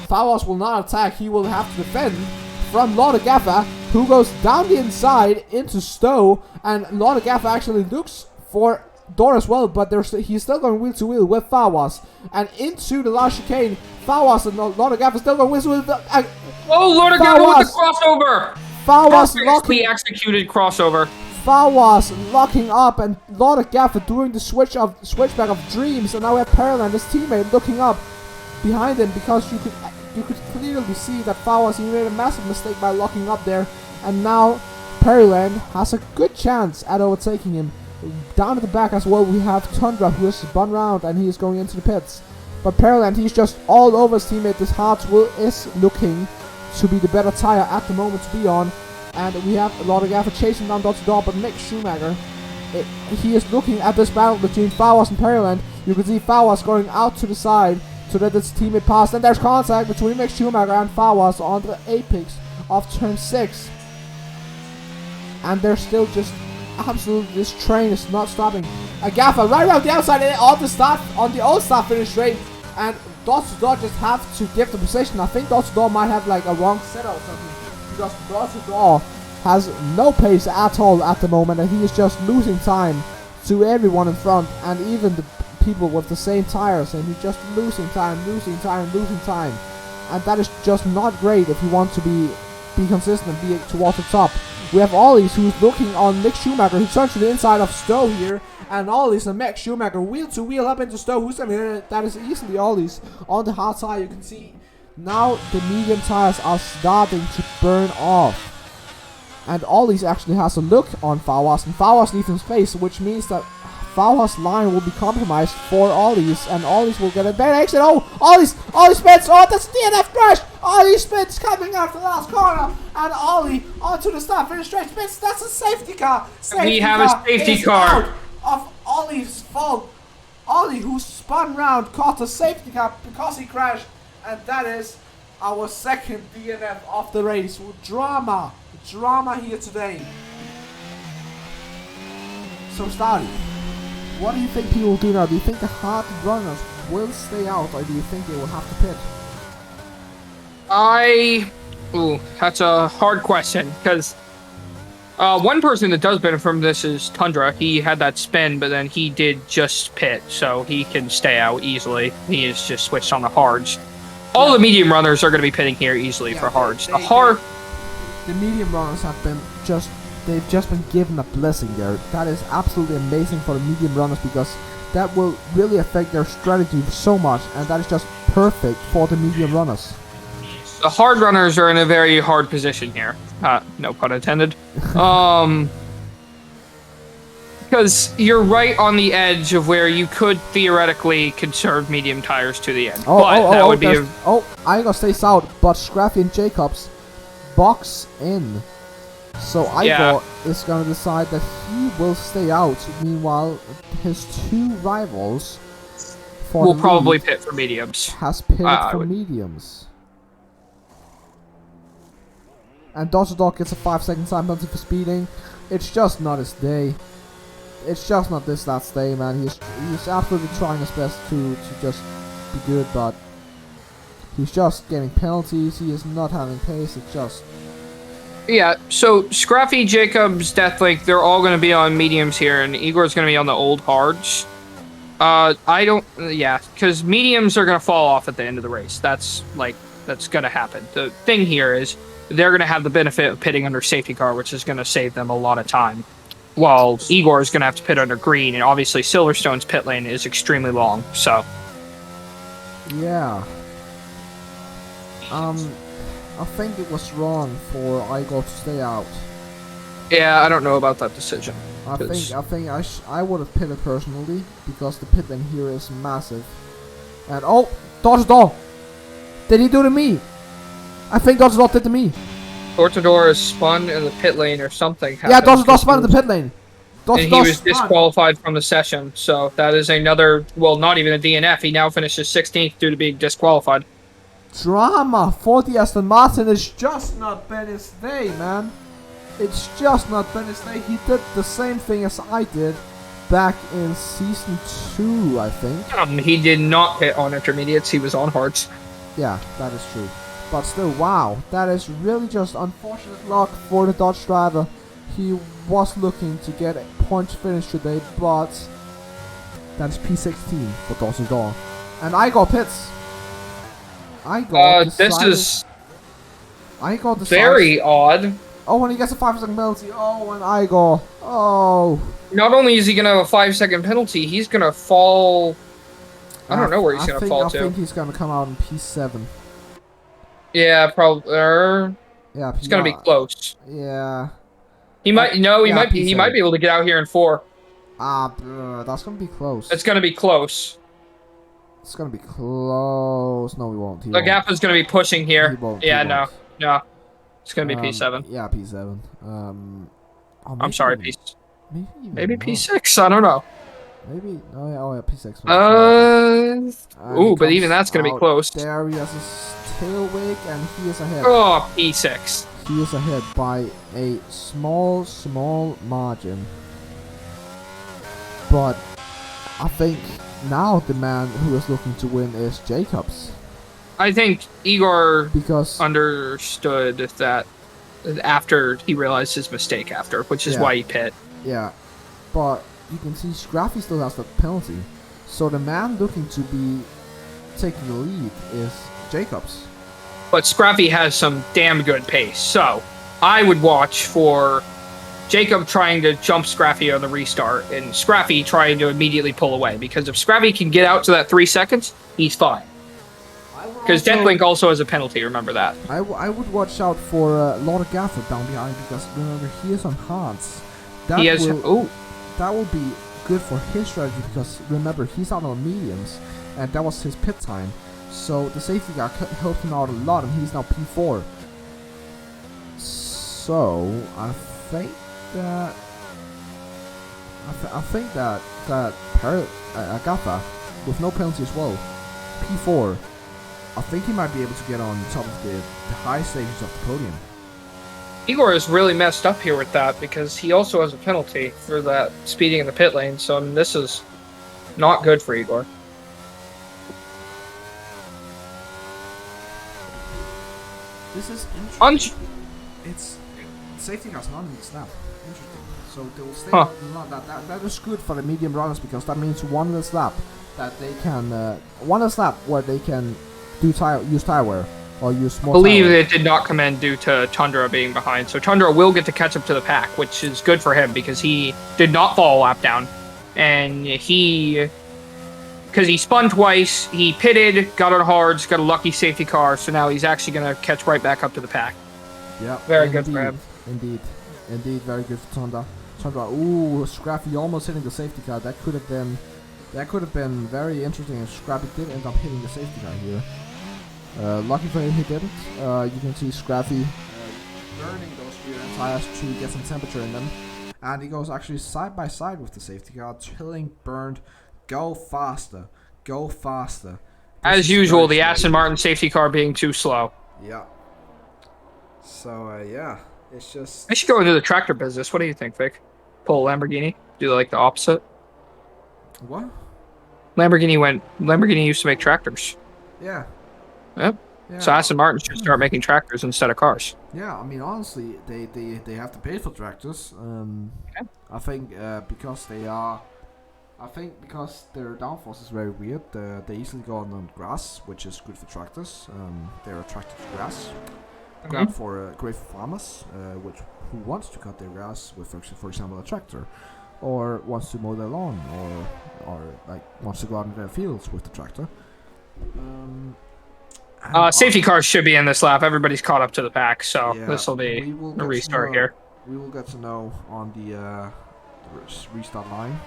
Fawaz will not attack, he will have to defend from Lord Gaffer, who goes down the inside into Stowe, and Lord Gaffer actually looks for door as well, but he's still going wheel to wheel with Fawaz, and into the last chicane. Fawaz and Lord Gaffer still going wheel to wheel. Oh, Lord Gaffer with the crossover! Fawaz locking. Executed crossover. Fawaz locking up, and Lord Gaffer doing the switchback of dreams, and now we have Pearland, his teammate, looking up behind him, because you could clearly see that Fawaz, he made a massive mistake by locking up there, and now Pearland has a good chance at overtaking him. Down at the back as well, we have Tundra, who has spun round, and he is going into the pits. But Pearland, he's just all over his teammate. This Hartz is looking to be the better tire at the moment to be on. And we have a lot of Gaffer chasing down door to door, but Mick Schumacher, he is looking at this battle between Fawaz and Pearland. You can see Fawaz going out to the side to let his teammate pass. And there's contact between Mick Schumacher and Fawaz on the apex of turn 6. And they're still just... Absolutely, this train is not stopping. A Gaffer right around the outside on the old start finish straight, and Door to Door just have to give the position. I think Door to Door might have like a wrong setup or something, because Door to Door has no pace at all at the moment, and he is just losing time to everyone in front, and even the people with the same tires, and he's just losing time, and that is just not great if you want to be consistent, be towards the top. We have Ollie's, who's looking on Mick Schumacher, who turns to the inside of Stowe here, and Ollie's and Mick Schumacher wheel to wheel up into Stowe. That is easily Ollie's on the hard tire. You can see now the medium tires are starting to burn off, and Ollie's actually has a look on Fawaz, and Fawaz leaves him space, which means that Fawaz's line will be compromised for Ollie's, and Ollie's will get a better exit. Oh, Ollie's spins. Oh, that's DNF crash. Ollie spins coming out the last corner, and Ollie onto the start finish straight spins. That's a safety car. We have a safety car. Out of Ollie's fault. Ollie, who spun round, caught a safety car because he crashed, and that is our second DNF of the race. Drama here today. So, Stardy, what do you think people will do now? Do you think the hard runners will stay out, or do you think they will have to pit? That's a hard question, because one person that does benefit from this is Tundra. He had that spin, but then he did just pit, so he can stay out easily. He is just switched on the hards. All the medium runners are going to be pitting here easily for hards. The medium runners have been they've just been given a blessing there. That is absolutely amazing for the medium runners, because that will really affect their strategy so much, and that is just perfect for the medium runners. The hard runners are in a very hard position here. No pun intended. Because you're right on the edge of where you could theoretically conserve medium tires to the end. I ain't gonna stay south, but Scrappy and Jacobs box in. So Igor is gonna decide that he will stay out. Meanwhile, his two rivals will probably pit for mediums. Has pitted for mediums. And Dodger Dog gets a 5-second time penalty for speeding. It's just not his day. It's just not that day, man. He's absolutely trying his best to just be good, but he's just getting penalties. He is not having pace. It's just... Yeah, so Scruffy, Jacobs, Deathlink, they're all going to be on mediums here, and Igor's going to be on the old hards. Because mediums are going to fall off at the end of the race. That's going to happen. The thing here is they're going to have the benefit of pitting under safety car, which is going to save them a lot of time. Well, Igor is going to have to pit under green, and obviously Silverstone's pit lane is extremely long, so... Yeah. I think it was wrong for Igor to stay out. Yeah, I don't know about that decision. I think I would have pitted personally, because the pit lane here is massive. And oh, dodge door! Did he do to me? I think dodge door did to me. Tortador is spun in the pit lane or something happened. Yeah, dodge door spun in the pit lane. And he was disqualified from the session, so that is another, well, not even a DNF. He now finishes 16th due to being disqualified. Drama for the Aston Martin. It's just not been his day, man. It's just not been his day. He did the same thing as I did back in season 2, I think. He did not hit on intermediates. He was on hards. Yeah, that is true. But still, wow, that is really just unfortunate luck for the Dodge driver. He was looking to get a point finish today, but that is P16 for Dawson Dawn. And I got pits. I got very odd. Oh, when he gets a 5-second penalty. Oh, and I go. Oh. Not only is he going to have a 5-second penalty, he's going to fall. I don't know where he's going to fall to. I think he's going to come out in P7. Yeah, probably. Yeah, it's going to be close. Yeah. He might. No, he might. He might be able to get out here in 4. That's going to be close. It's going to be close. It's going to be close. No, we won't. Lagapa's going to be pushing here. Yeah, no. It's going to be P7. Yeah, P7. I'm sorry, maybe P6. I don't know. Maybe. Oh yeah, P6. But even that's going to be close. There he has his tail wig, and he is ahead. Oh, P6. He is ahead by a small margin. But I think now the man who is looking to win is Jacobs. I think Igor understood that after he realized his mistake which is why he pit. Yeah, but you can see Scrappy still has the penalty. So the man looking to be taking the lead is Jacobs. But Scrappy has some damn good pace, so I would watch for Jacob trying to jump Scrappy on the restart and Scrappy trying to immediately pull away, because if Scrappy can get out to that 3 seconds, he's fine. Because Deathlink also has a penalty, remember that. I would watch out for Lord Gaffer down behind, because remember, he is on hards. That will be good for his strategy, because remember, he's out on mediums, and that was his pit time. So the safety car helped him out a lot, and he's now P4. So I think that Agatha, with no penalty as well, P4. I think he might be able to get on top of the high stages of the podium. Igor is really messed up here with that, because he also has a penalty for that speeding in the pit lane, so I mean, this is not good for Igor. This is interesting. It's safety car's not in the snap. Interesting. So they will stay on that is good for the medium runners, because that means one less lap that they can where they can use tire wear or use more. I believe it did not come in due to Tundra being behind, so Tundra will get to catch up to the pack, which is good for him because he did not fall a lap down, and because he spun twice, he pitted, got on hards, got a lucky safety car, so now he's actually going to catch right back up to the pack. Yeah, very good for him. Indeed, very good for Tundra. Ooh, Scrappy almost hitting the safety car. That could have been very interesting if Scrappy did end up hitting the safety car here. Lucky for him, he didn't. You can see Scrappy burning those rear end tires to get some temperature in them, and he goes actually side by side with the safety car, chilling, burned. Go faster. As usual, the Aston Martin safety car being too slow. Yeah. So yeah, it's just. I should go into the tractor business. What do you think, Vic? Pull Lamborghini? Do like the opposite? What? Lamborghini used to make tractors. Yeah. Yep. Yeah. So Aston Martin should start making tractors instead of cars. Yeah, I mean, honestly, they have to pay for tractors. Okay. I think because their downforce is very weird. They easily go on grass, which is good for tractors. They're attracted to grass. Great for farmers, who wants to cut their grass with, for example, a tractor, or wants to mow their lawn, or like wants to go out in their fields with the tractor. Safety cars should be in this lap. Everybody's caught up to the pack, so yeah, this will be a restart here. We will get to know on the restart line.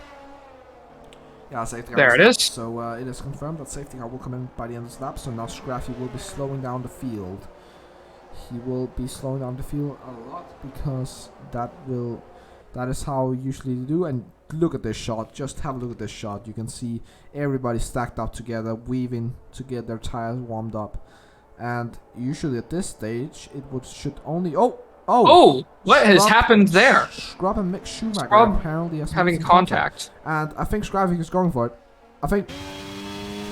Yeah, safety car. There it is. So it is confirmed that safety car will come in by the end of this lap. So now Scraffy will be slowing down the field. He will be slowing down the field a lot because that is how usually they do. And look at this shot. Just have a look at this shot. You can see everybody stacked up together, weaving to get their tires warmed up. And usually at this stage, it should only... Oh! What has happened there? Scrub and Mick Schumacher apparently has having contact. And I think Scraffy is going for it. I think...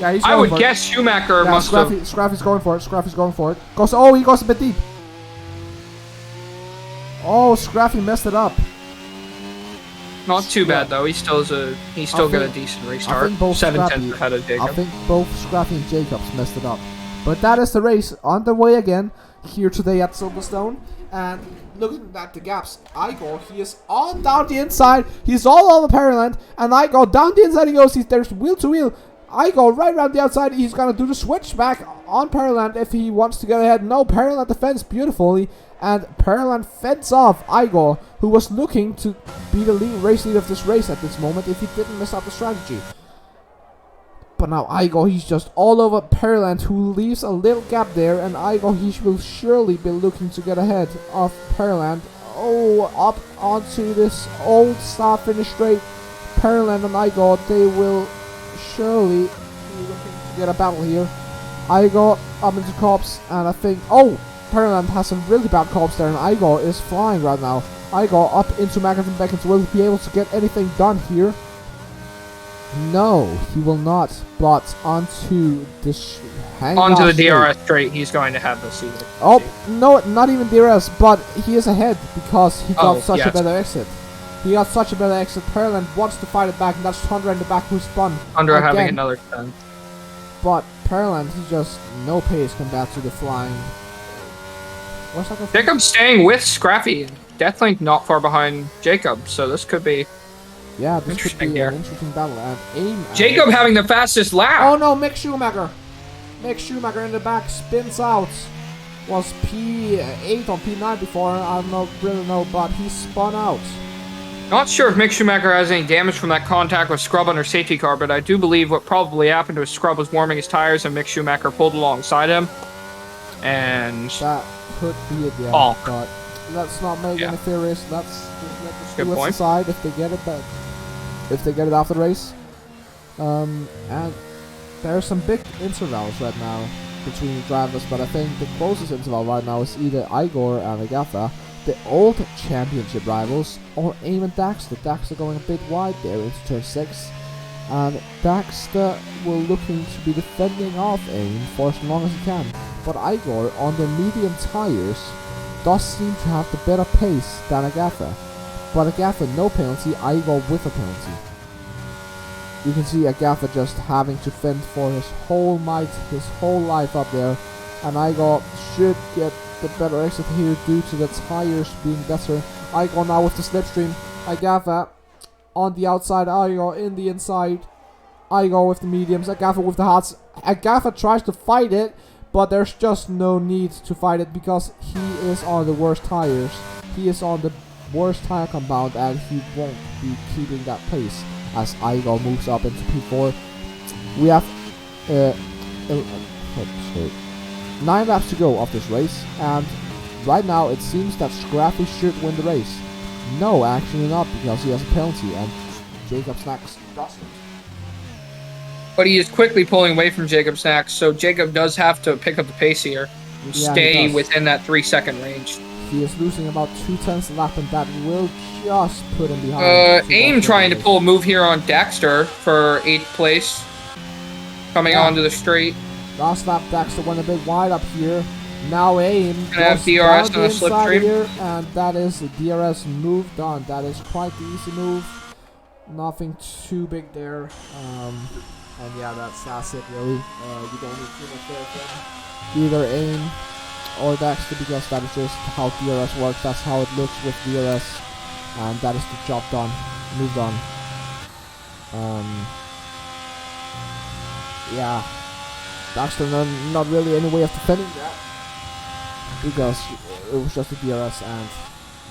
Yeah, he's going for it. I would guess Schumacher must have... Scraffy's going for it. Scraffy's going for it. He goes a bit deep. Oh, Scraffy messed it up. Not too bad though. He still got a decent restart. 7/10 ahead of Jacob. I think both Scrappy and Jacobs messed it up. But that is the race underway again here today at Silverstone. And looking at the gaps, Igor, he is on down the inside. He's all over Pearland. And Igor down the inside he goes. There's wheel to wheel. Igor right around the outside. He's gonna do the switch back on Pearland if he wants to get ahead. No, Pearland defends beautifully. And Pearland fends off Igor, who was looking to be the race leader of this race at this moment if he didn't miss out the strategy. But now Igor, he's just all over Pearland, who leaves a little gap there, and Igor, he will surely be looking to get ahead of Pearland. Oh, up onto this old start finish straight. Pearland and Igor, they will surely be looking to get a battle here. Igor up into Cops, and I think... Pearland has some really bad Cops there, and Igor is flying right now. Igor up into McIntyre Beckett. Will he be able to get anything done here? No, he will not. But onto this... Onto the DRS straight, he's going to have the seat. Oh, no, not even DRS, but he is ahead because he got such a better exit. He got such a better exit. Pearland wants to fight it back, and that's Tundra in the back who spun. Tundra having another 10. But Pearland, he just no pace compared to the flying... Jacob's staying with Scrappy. Deathlink not far behind Jacob, so this could be this could be an interesting battle. And Jacob having the fastest lap. Oh no, Mick Schumacher. Mick Schumacher in the back spins out. Was P8 or P9 before, I don't really know, but he spun out. Not sure if Mick Schumacher has any damage from that contact with Scrub on her safety car, but I do believe what probably happened was Scrub was warming his tires and Mick Schumacher pulled alongside him. And that could be it, yeah. But let's not make any theories. Let's let the stewards decide if they get it back, if they get it after the race. And there are some big intervals right now between the drivers, but I think the closest interval right now is either Igor and Agatha, the old championship rivals, or Aim and Daxter. Daxter going a bit wide there into turn 6. And Daxter will looking to be defending off Aim for as long as he can. But Igor on the medium tires does seem to have the better pace than Agatha. But Agatha no penalty, Igor with a penalty. You can see Agatha just having to fend for his whole might, his whole life up there. And Igor should get the better exit here due to the tires being better. Igor now with the slipstream. Agatha on the outside, Igor in the inside. Igor with the mediums, Agatha with the hards. Agatha tries to fight it, but there's just no need to fight it because he is on the worst tires. He is on the worst tire compound and he won't be keeping that pace as Igor moves up into P4. We have 9 laps to go of this race, and right now it seems that Scrappy should win the race. No, actually not, because he has a penalty and Jacob Snacks doesn't. But he is quickly pulling away from Jacob Snacks, so Jacob does have to pick up the pace here and stay within that 3-second range. He is losing about 2/10 a lap, and that will just put him behind. Aim trying to pull a move here on Daxter for 8th place. Coming onto the straight. Last lap, Daxter went a bit wide up here. Now Aim goes DRS on a slipstream here, and that is the DRS move done. That is quite the easy move. Nothing too big there. And yeah, that's it really. We don't need too much there from either Aim or Dexter, because that is just how DRS works. That's how it looks with DRS, and that is the job done. Moved on. Yeah, Dexter, not really any way of defending that, because it was just a DRS, and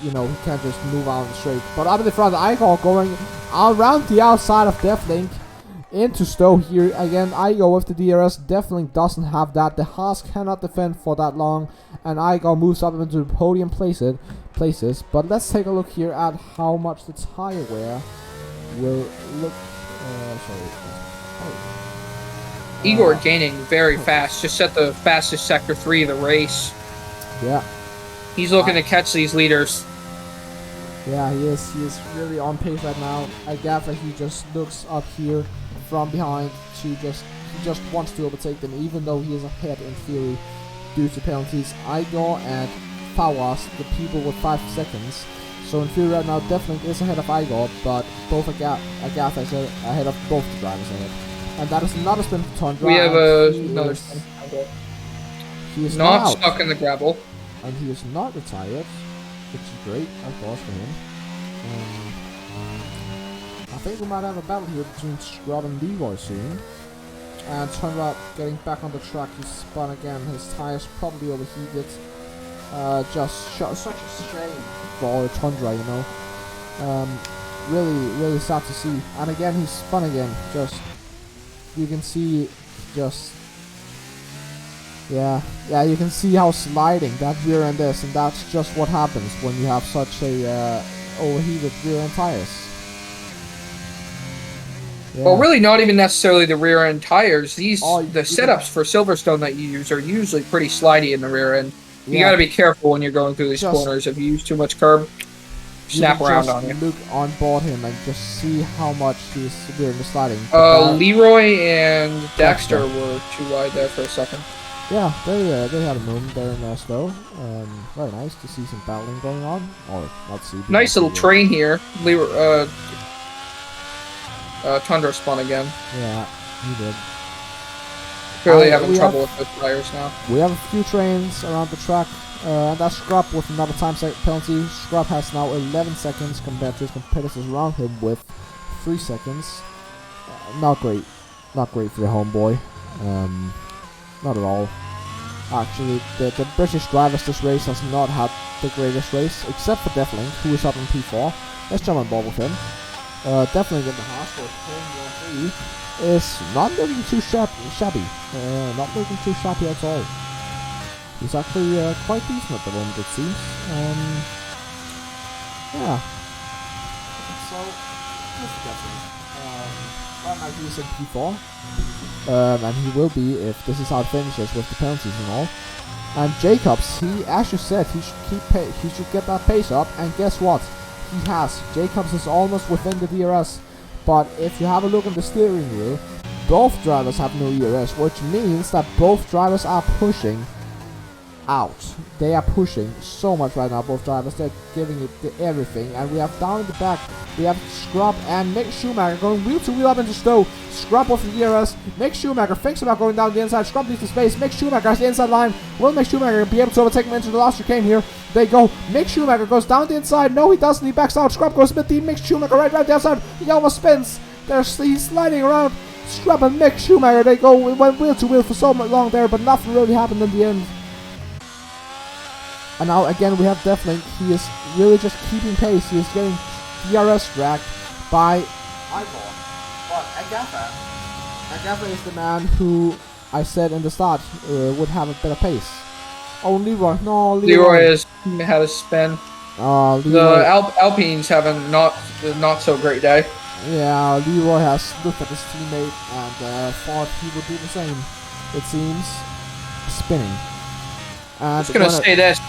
you know, he can't just move out straight. But up in the front, Igor going around the outside of Deathlink into Stowe here. Again, Igor with the DRS. Deathlink doesn't have that. The Haas cannot defend for that long, and Igor moves up into the podium places. But let's take a look here at how much the tire wear will look. Igor gaining very fast. Just set the fastest Sector 3 of the race. Yeah. He's looking to catch these leaders. Yeah, he is. He is really on pace right now. Agatha, he just looks up here from behind to he just wants to overtake them, even though he is ahead in theory due to penalties. Igor and Fawas, the people with 5 seconds. So in theory right now, Deathlink is ahead of Igor, but both Agatha is ahead of both the drivers ahead. And that is another spin for Tundra. We have another spin. He is not stuck in the gravel. And he is not retired, which is great, of course, for him. I think we might have a battle here between Scrub and Leroy soon. And Tundra getting back on the track. He's spun again. His tires probably overheated. Just such a shame for Tundra, you know. Really sad to see. And again, he's spun again. Just, you can see, just. Yeah, you can see how sliding that rear end is, and that's just what happens when you have such a overheated rear end tires. Yeah. Well, really not even necessarily the rear end tires. The setups for Silverstone that you use are usually pretty slidey in the rear end. You gotta be careful when you're going through these corners. If you use too much curb, snap around on you. Look on board him and just see how much he's rear end is sliding. Leroy and Dexter were too wide there for a second. Yeah, they had a moment there in Stowe. Very nice to see some battling going on. Or not see. Nice little train here. Tundra spun again. Yeah, he did. Clearly having trouble with those tires now. We have a few trains around the track. And that's Scrub with another time penalty. Scrub has now 11 seconds compared to his competitors around him with 3 seconds. Not great. Not great for the homeboy. Not at all. Actually, the British drivers this race has not had the greatest race, except for Deathlink, who is up in P4. Let's jump on board with him. Deathlink in the Haas for home 1-3 is not looking too shabby. Not looking too shabby at all. He's actually quite decent at the moment, it seems. Yeah. So, just Deathlink. Right now he's in P4. And he will be if this is how it finishes with the penalties and all. And Jacobs, he as you said, he should get that pace up, and guess what? He has. Jacobs is almost within the DRS, but if you have a look on the steering wheel, both drivers have no ERS, which means that both drivers are pushing out. They are pushing so much right now, both drivers. They're giving it everything. And we have down in the back, we have Scrub and Mick Schumacher going wheel to wheel up into Stowe. Scrub with the ERS. Mick Schumacher thinks about going down the inside. Scrub needs the space. Mick Schumacher has the inside line. Will Mick Schumacher be able to overtake him into the last chicane here? They go. Mick Schumacher goes down the inside. No, he doesn't. He backs out. Scrub goes mid-deep. Mick Schumacher right the outside. He almost spins. He's sliding around. Scrub and Mick Schumacher, they go went wheel to wheel for so long there, but nothing really happened in the end. And now again we have Deathlink. He is really just keeping pace. He is getting DRS dragged by Igor. But Agatha is the man who I said in the start would have a better pace. Oh, Leroy. No, Leroy has had a spin. The Alpines have a not so great day. Yeah, Leroy has looked at his teammate and thought he would do the same. It seems. Spinning. I was going to say this.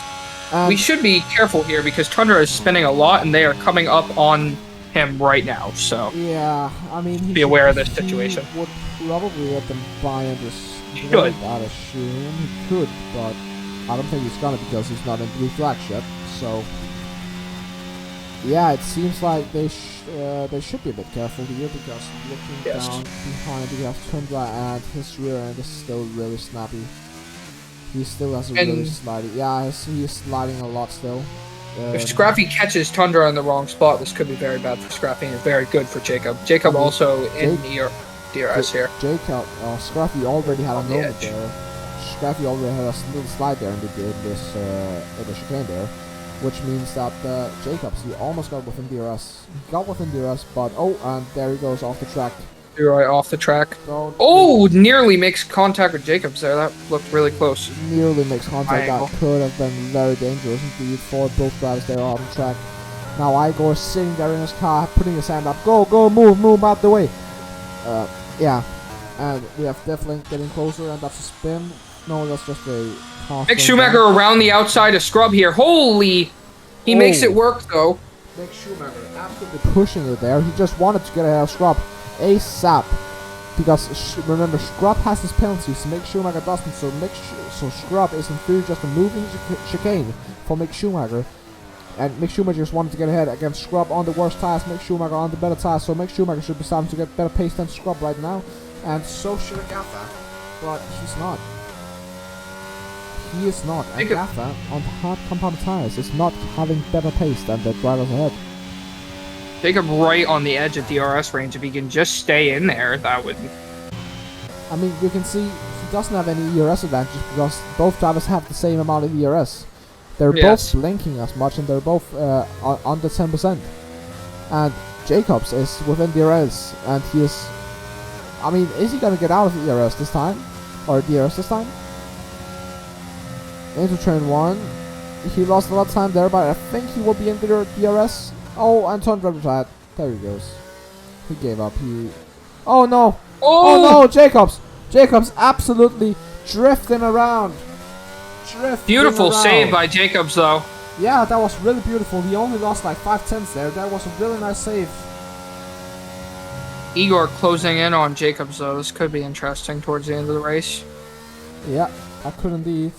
We should be careful here because Tundra is spinning a lot and they are coming up on him right now. So yeah, I mean, be aware of this situation. Would probably let them buy into. He should. I'd assume he could, but I don't think he's gonna because he's not in blue flag yet. So yeah, it seems like they should be a bit careful here because looking down behind, we have Tundra and his rear end is still really snappy. He still has a And- really sliding. Yeah, he is sliding a lot still. If Scrappy catches Tundra in the wrong spot, this could be very bad for Scrappy and very good for Jacob. Jacob I mean, also in DRS here. Jacob, Scrappy already had a On the moment edge. there. Scrappy already had a little slide there in the chicane there, which means that Jacobs, he almost got within DRS. He got within DRS, but and there he goes off the track. Leroy off the track. Don't Oh, nearly makes contact with Jacobs there. That looked really close. nearly makes contact. Triangle. That could have been very dangerous indeed for both drivers there on the track. Now Igor sitting there in his car, putting his hand up. Go, move out the way. Yeah. And we have Devlin getting closer, and that's a spin. No, that's just a Mick Schumacher around the outside of Scrub here. Holy! He makes it work though. Mick Schumacher absolutely pushing it there. He just wanted to get ahead of Scrub ASAP. Because remember, Scrub has his penalties, so Mick Schumacher doesn't. So Scrub is in theory just a moving chicane for Mick Schumacher. And Mick Schumacher just wanted to get ahead against Scrub on the worst tires, Mick Schumacher on the better tires. So Mick Schumacher should be starting to get better pace than Scrub right now. And so should Gaffa. But he's not. He is not. And Gaffa on hard compound tires is not having better pace than the drivers ahead. Jacob right on the edge of DRS range. If he can just stay in there, that would... I mean, you can see he doesn't have any ERS advantage because both drivers have the same amount of ERS. They're both blinking as much and they're both under 10%. And Jacobs is within DRS and he is... I mean, is he going to get out of ERS this time? Or DRS this time? Into turn 1. He lost a lot of time there, but I think he will be in DRS. Oh, and Tundra retired. There he goes. He gave up. Oh no! Oh no, Jacobs! Jacobs absolutely drifting around. Beautiful save by Jacobs though. Yeah, that was really beautiful. He only lost like 5/10 there. That was a really nice save. Igor closing in on Jacobs though. This could be interesting towards the end of the race. Yeah, that could indeed.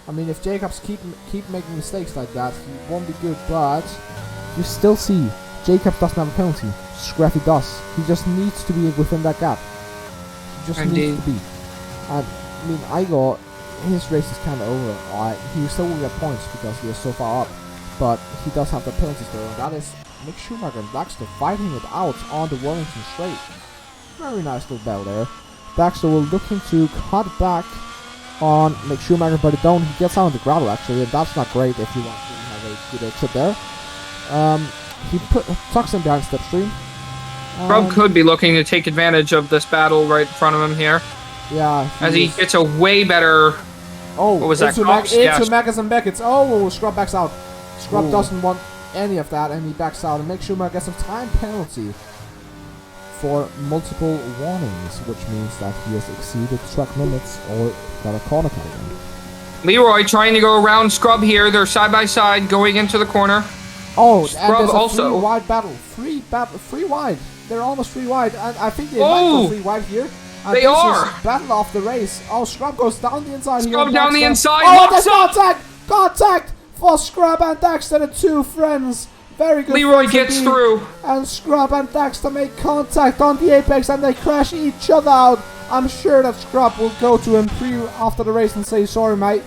I mean, if Jacobs keep making mistakes like that, he won't be good, but you still see Jacobs doesn't have a penalty. Scrappy does. He just needs to be within that gap. He just needs to be. And I mean, Igor, his race is kind of over. He still will get points because he is so far up, but he does have the penalties there, and that is Mick Schumacher and Baxter fighting it out on the Wellington straight. Very nice little battle there. Baxter will looking to cut back on Mick Schumacher, but he gets out on the gravel actually, and that's not great if you want to have a good exit there. He tucks him behind slipstream. Rob could be looking to take advantage of this battle right in front of him here. Yeah. As he gets a way better... Oh, what was that? Into Maggis and Beckett's. Oh, Scrub backs out. Scrub doesn't want any of that, and he backs out. And Mick Schumacher gets a time penalty for multiple warnings, which means that he has exceeded track limits or got a corner cut again. Leroy trying to go around Scrub here. They're side by side going into the corner. Oh, Scrub and there's a also three wide battle. Three wide. They're almost 3 wide, and I think they might go 3 wide here. And they are. Battle of the race. Oh, Scrub goes down the inside. Scrub down the inside. Oh, there's contact for Scrub and Dexter, the two friends. Very good. Leroy gets through. And Scrub and Dexter make contact on the apex, and they crash each other out. I'm sure that Scrub will go to him after the race and say, "Sorry, mate,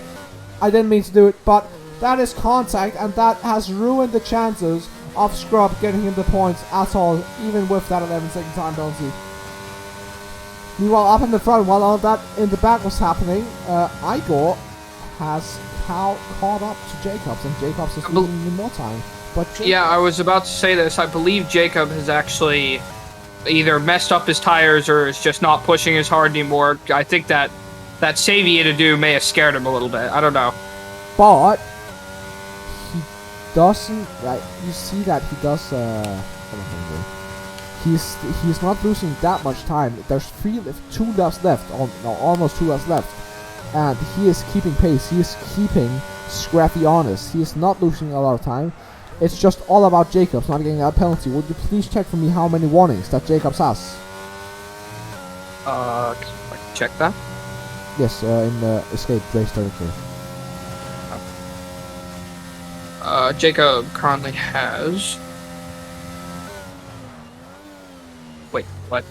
I didn't mean to do it," but that is contact, and that has ruined the chances of Scrub getting him the points at all, even with that 11-second time penalty. Meanwhile, up in the front, while all that in the back was happening, Igor has caught up to Jacobs, and Jacobs is losing even more time. But yeah, I was about to say this. I believe Jacob has actually either messed up his tires or is just not pushing as hard anymore. I think that save he had to do may have scared him a little bit. I don't know. But he doesn't. You see that he does. He's not losing that much time. There's 2 laps left. Almost 2 laps left, and he is keeping pace. He is keeping Scrappy honest. He is not losing a lot of time. It's just all about Jacobs not getting that penalty. Would you please check for me how many warnings that Jacobs has? Can I check that? Yes, in the escape race territory. Jacob currently has... Wait, what?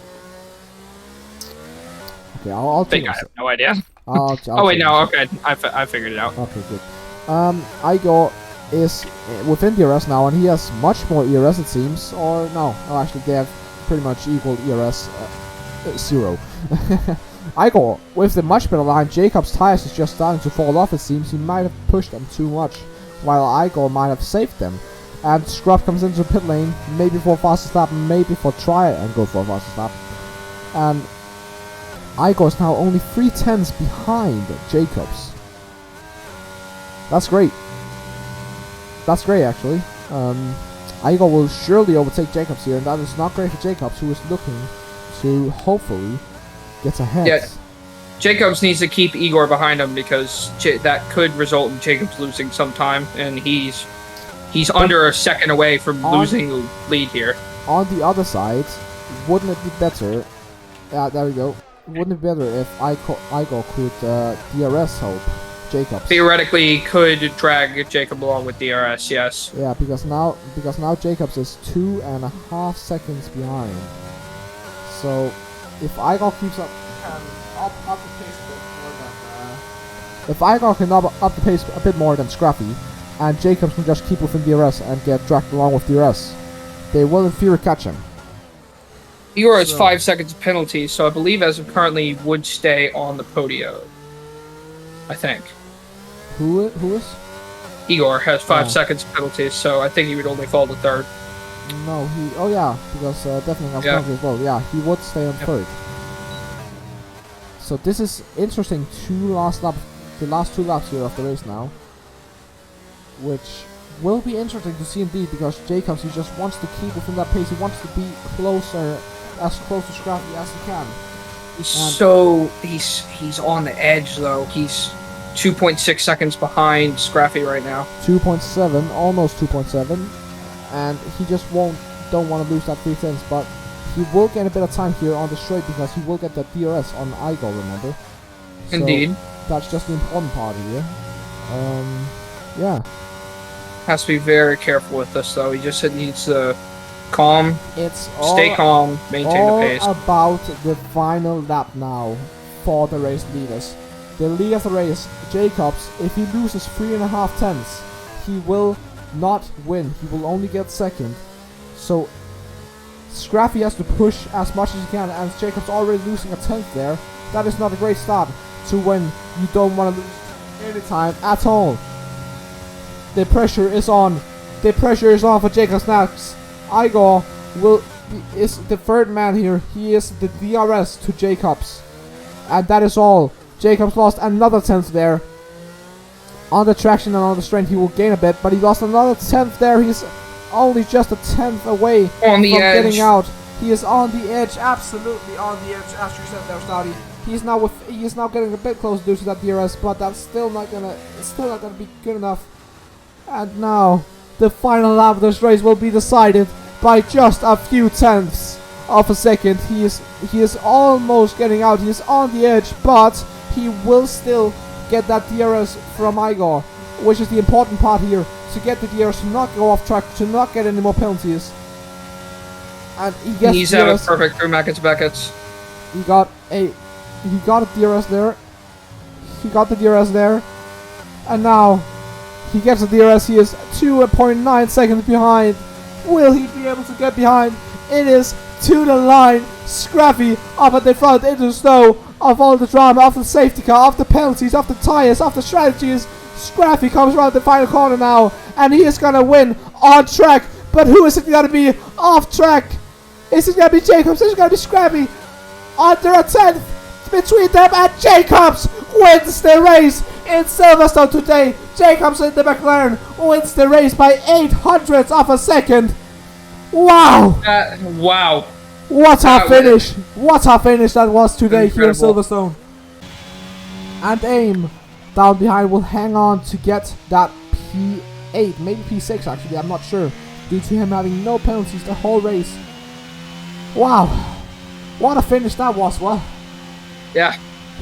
Okay, I'll I think I have no idea. I'll Oh wait, change no, it. okay, I figured it out. Okay, good. Igor is within DRS now, and he has much more ERS, it seems. Or no, actually, they have pretty much equal ERS, 0. Igor, with the much better line, Jacob's tires is just starting to fall off, it seems. He might have pushed them too much, while Igor might have saved them. And Scrub comes into the pit lane, maybe for a fastest lap, maybe for try and go for a fastest lap. And Igor is now only 3/10 behind Jacobs. That's great. That's great, actually. Igor will surely overtake Jacobs here, and that is not great for Jacobs, who is looking to hopefully get ahead. Yeah. Jacobs needs to keep Igor behind him because that could result in Jacobs losing some time, and he's under a second away from losing the lead here. On the other side, wouldn't it be better? There we go. Wouldn't it be better if Igor could DRS help Jacobs? Theoretically, could drag Jacob along with DRS, yes. Yeah, because now Jacobs is 2.5 seconds behind. So if Igor keeps up the pace a bit more than if Igor can up the pace a bit more than Scruffy, and Jacobs can just keep within DRS and get dragged along with DRS, they will in theory catch him. Igor has 5 seconds of penalty, so I believe as of currently would stay on the podium. I think. Who is? Igor has 5 seconds of penalties, so I think he would only fall to third. No, oh yeah, because definitely has penalty as well. Yeah, he would stay on third. So this is interesting. The last 2 laps here of the race now, which will be interesting to see indeed, because Jacobs, he just wants to keep within that pace. He wants to be as close to Scrappy as he can. So he's on the edge though. He's 2.6 seconds behind Scrappy right now. 2.7, almost 2.7, and he just don't want to lose that 3/10, but he will get a bit of time here on the straight because he will get that DRS on Igor, remember? So indeed. That's just the important part here. Yeah. Has to be very careful with this though. He just needs to stay calm, maintain the pace. All about the final lap now for the race leaders. The lead of the race, Jacobs, if he loses 3.5 tenths, he will not win. He will only get second. So Scrappy has to push as much as he can, and Jacobs already losing a tenth there. That is not a great start to when you don't want to lose any time at all. The pressure is on. The pressure is on for Jacobs now. Igor is the third man here. He is the DRS to Jacobs. And that is all. Jacobs lost another tenth there. On the traction and on the strength he will gain a bit, but he lost another tenth there. He's only just a tenth away from getting out. He is on the edge, absolutely on the edge, as you said there, Stouty. He is now getting a bit closer to that DRS, but that's still not gonna be good enough. And now the final lap of this race will be decided by just a few tenths of a second. He is almost getting out. He is on the edge, but he will still get that DRS from Igor, which is the important part here, to get the DRS, to not go off track, to not get any more penalties. And he gets He's out of perfect through Beckett. He got a DRS there. He got the DRS there. And now he gets the DRS. He is 2.9 seconds behind. Will he be able to get behind? It is to the line. Scrappy up at the front into the snow of all the drama, of the safety car, of the penalties, of the tires, of the strategies. Scrappy comes around the final corner now, and he is gonna win on track. But who is it gonna be off track? Is it gonna be Jacobs? Is it gonna be Scrappy? Under a tenth between them, and Jacobs wins the race in Silverstone today. Jacobs in the McLaren wins the race by 0.08 of a second. Wow! Wow! What a finish! What a finish that was today. Incredible. Here in Silverstone. And AIM down behind will hang on to get that P8, maybe P6 actually, I'm not sure, due to him having no penalties the whole race. Wow! What a finish that was, well. Yeah.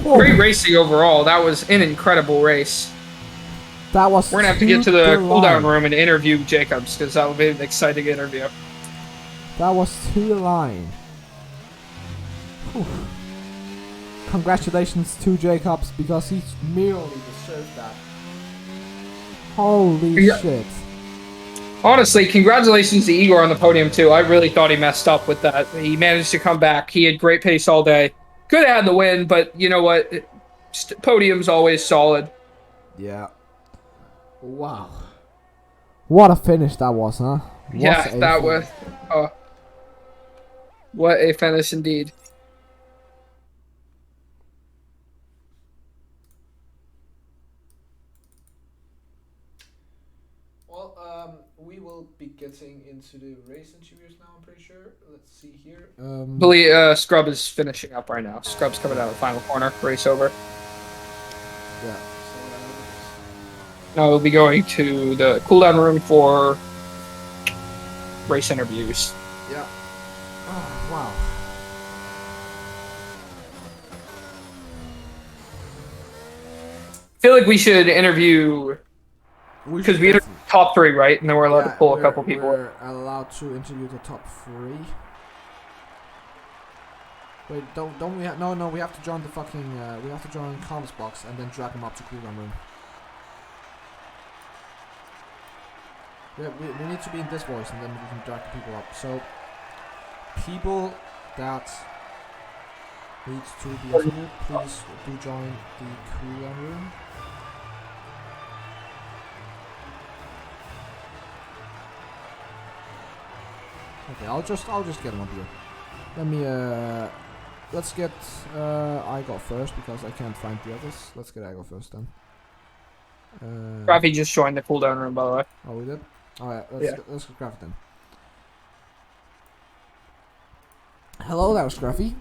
Whoa. Great racing overall. That was an incredible race. That was. We're gonna have to get to the cooldown room and interview Jacobs, because that will be an exciting interview. That was to the line. Whew. congratulations to Jacobs because he merely deserved that. Holy Yeah. shit. Honestly, congratulations to Igor on the podium, too. I really thought he messed up with that. He managed to come back. He had great pace all day. Could have had the win, but you know what? Podium's always solid. Yeah. Wow. What a finish that was, huh? Yeah, that was... what a finish indeed. Well, we will be getting into the race interviews now, I'm pretty sure. Let's see here. Scrub is finishing up right now. Scrub's coming out of the final corner. Race over. Yeah. Now we'll be going to the cooldown room for race interviews. Yeah. Oh, wow. I feel like we should interview because we interviewed top 3, right? And then we're allowed to pull a couple people. We're allowed to interview the top 3. Wait, don't we? No, we have to join the fucking. We have to join comms box and then drag them up to cooldown room. Yeah, we need to be in this voice and then we can drag the people up. So, people that needs to be interviewed, please do join the cooldown room. Okay, I'll just get them up here. Let me let's get Igor first because I can't find the others. Let's get Igor first then. Rafi just joined the cooldown room, by the way. Oh, we did? Alright, let's get Scruffy then. Hello there, Scruffy.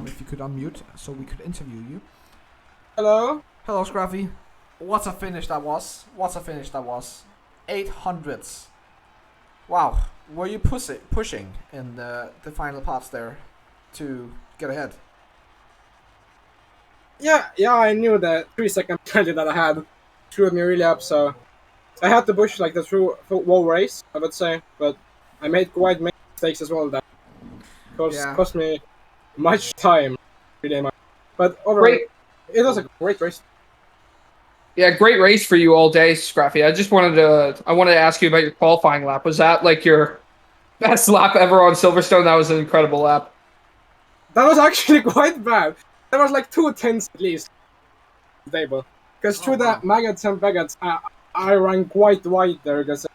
If you could unmute so we could interview you. Hello? Hello, Scruffy. What a finish that was. 800s. Wow. Were you pushing in the final parts there to get ahead? Yeah, I knew the 3-second penalty that I had screwed me really up, so I had to push like the whole race, I would say, but I made quite many mistakes as well that cost me much time, really much. But overall, it was a great race. Yeah, great race for you all day, Scruffy. I wanted to ask you about your qualifying lap. Was that like your best lap ever on Silverstone? That was an incredible lap. That was actually quite bad. There was like 2 tenths at least stable. Because through the maggots and bagots, I ran quite wide there because I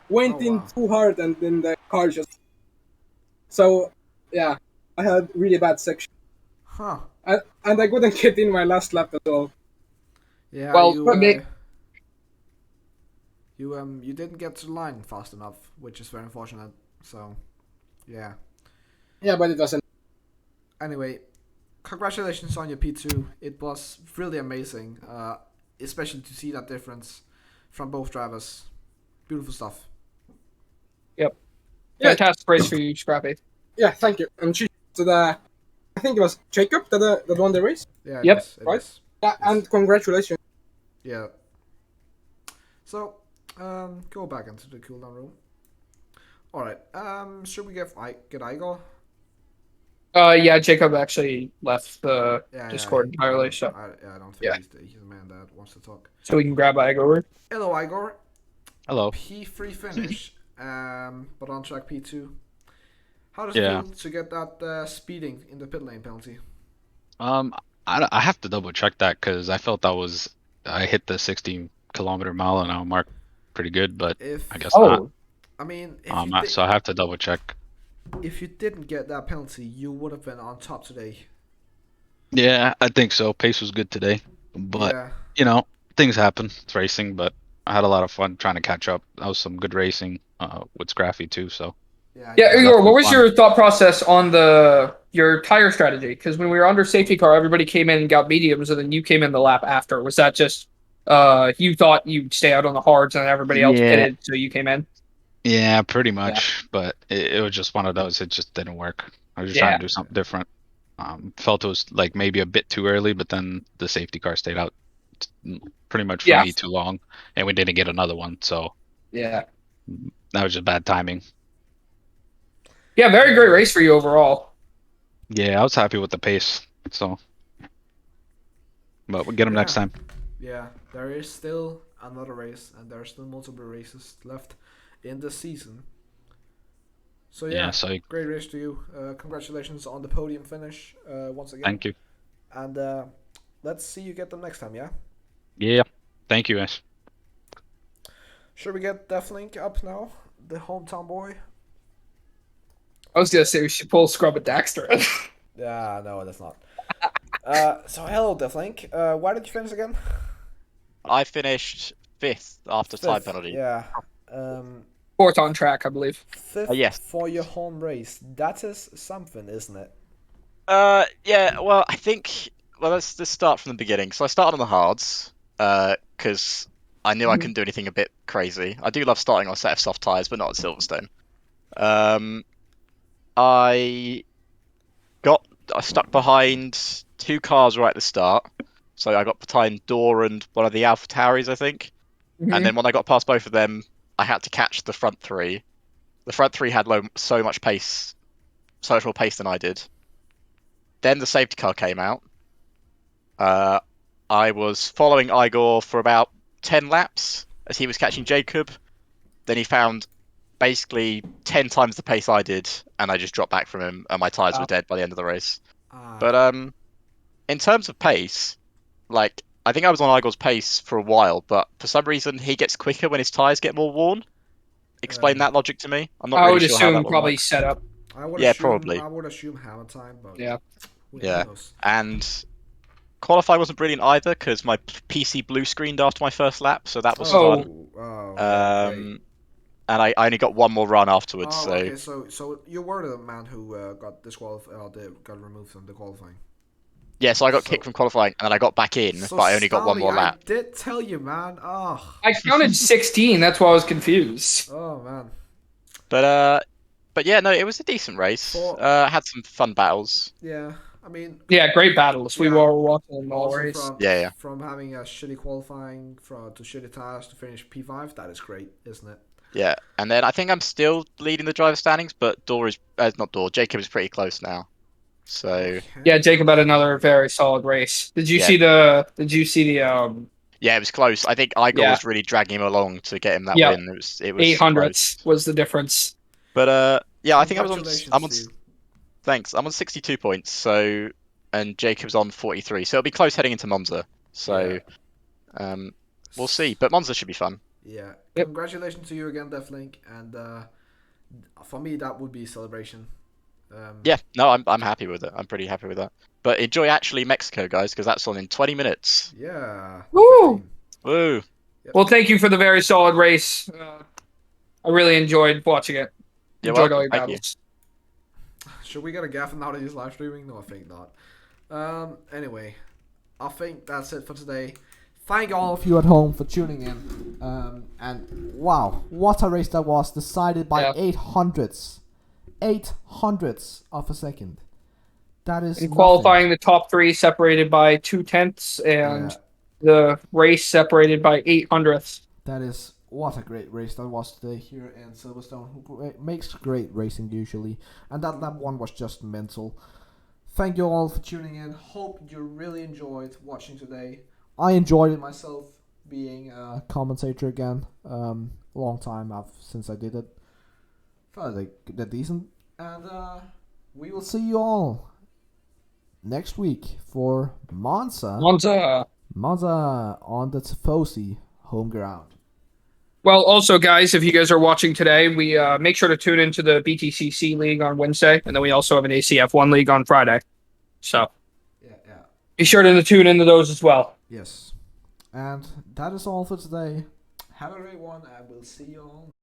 went in too hard and then the car just... So, yeah, I had really bad section. Huh. And I couldn't get in my last lap at all. Yeah, well, you didn't get to the line fast enough, which is very unfortunate. So, yeah. Yeah, but it doesn't. Anyway, congratulations on your P2. It was really amazing, especially to see that difference from both drivers. Beautiful stuff. Yep. Fantastic race for you, Scrappy. Yeah, thank you. And I think it was Jacob that won the race. Yeah. Yep. Right. Yeah, and congratulations. Yeah. So, go back into the cooldown room. All right. Should we get Igor? Yeah, Jacob actually left the Discord entirely, so I don't think he's the man that wants to talk. So we can grab Igor. Hello, Igor. Hello. P3 finish, but on track P2. How does it feel to get that speeding in the pit lane penalty? I have to double check that because I felt I hit the 16-kilometer/mile mark pretty good, but I guess not. I mean, so I have to double check. If you didn't get that penalty, you would have been on top today. Yeah, I think so. Pace was good today, but things happen. It's racing, but I had a lot of fun trying to catch up. That was some good racing with Scraffy too. So yeah, Igor, what was your thought process on your tire strategy? Because when we were under safety car, everybody came in and got mediums, and then you came in the lap after. Was that just you thought you'd stay out on the hards and everybody else pitted, so you came in? Yeah, pretty much. Yeah. But it was just one of those. It just didn't work. I was just trying to do something different. Felt it was like maybe a bit too early, but then the safety car stayed out pretty much for me too long, and we didn't get another one. So yeah, that was just bad timing. Yeah, very great race for you overall. Yeah, I was happy with the pace. So, but we'll get them next time. Yeah, there is still another race, and there are still multiple races left in the season. So yeah, So great race to you. Congratulations on the podium finish once again. thank you. And let's see you get them next time, yeah? Yeah, thank you, guys. Should we get Deathlink up now? The hometown boy? I was gonna say we should pull Scrub at Daxter. Yeah, no, that's not. So hello, Deathlink. Why did you finish again? I finished 5th after time Fifth, penalty. yeah. Fourth on track, I believe. Fifth yes. for your home race. That is something, isn't it? Yeah. Well, I think. Well, let's start from the beginning. So I started on the hards, because I knew I couldn't do anything a bit crazy. I do love starting on a set of soft tires, but not at Silverstone. I stuck behind 2 cars right at the start, so I got behind Door and one of the Alpha Tauris, I think. And then when I got past both of them, I had to catch the front 3. The front 3 had so much pace, so much more pace than I did. Then the safety car came out. I was following Igor for about 10 laps as he was catching Jacob. Then he found basically 10 times the pace I did, and I just dropped back from him, and my tyres were dead by the end of the race. But in terms of pace, like, I think I was on Igor's pace for a while, but for some reason he gets quicker when his tyres get more worn. Explain that logic to me. I'm not I really would sure how that assume one probably works. set up. Yeah, probably. I would assume hammer time, but Yeah. who Yeah. knows? And qualify wasn't brilliant either because my PC blue screened after my first lap, so that was Oh. fun. Yeah, great. And I only got one more run afterwards. Oh, so okay. So you were the man who got disqualified, got removed from the qualifying. yeah, so I got kicked from qualifying, and then I got back in, but I only got one more lap. I did tell you, man. Oh. I counted 16. That's why I was confused. Oh man. But yeah, no, it was a decent race. Had some fun battles. Yeah, I mean. Yeah, great battles. We Yeah. were watching them all Also race. from having a shitty qualifying to shitty tires to finish P5, that is great, isn't it? Yeah, and then I think I'm still leading the driver standings, but Jacob is pretty close now. So Okay. Yeah, Jacob had another very solid race. Did you see the? yeah, it was close. I think Igor Yeah. was really dragging him along to get him that Yeah. win. It was 800ths was the difference. But yeah, I think I'm on. Congratulations to you. Thanks. I'm on 62 points. So and Jacob's on 43. So it'll be close heading into Monza. So we'll see. But Monza should be fun. Yeah. Yep. Congratulations to you again, Deathlink, and for me that would be a celebration. Yeah, no, I'm happy with it. I'm pretty happy with that. But enjoy actually Mexico, guys, because that's on in 20 minutes. Yeah. Woo! 15. Woo! Yep. Well, thank you for the very solid race. I really enjoyed watching it. You're Enjoyed welcome. all your Thank you. battles. Should we get a gaff now that he's live streaming? No, I think not. Anyway, I think that's it for today. Thank all of you at home for tuning in. And wow, what a race that was, decided by 800ths. 800ths of a second. That is In qualifying, the top 3 separated by 0.2, and the race separated by 800ths. That is, what a great race that was today here in Silverstone, who makes great racing usually. And that lap 1 was just mental. Thank you all for tuning in. Hope you really enjoyed watching today. I enjoyed it myself, being a commentator again. Long time since I did it. Felt like they're decent. And we will see you all next week for Monza on the Tifosi home ground. Well, also, guys, if you guys are watching today, we make sure to tune into the BTCC League on Wednesday, and then we also have an ACF1 League on Friday. So be sure to tune into those as well. Yes. And that is all for today. Have a great one, and we'll see you all.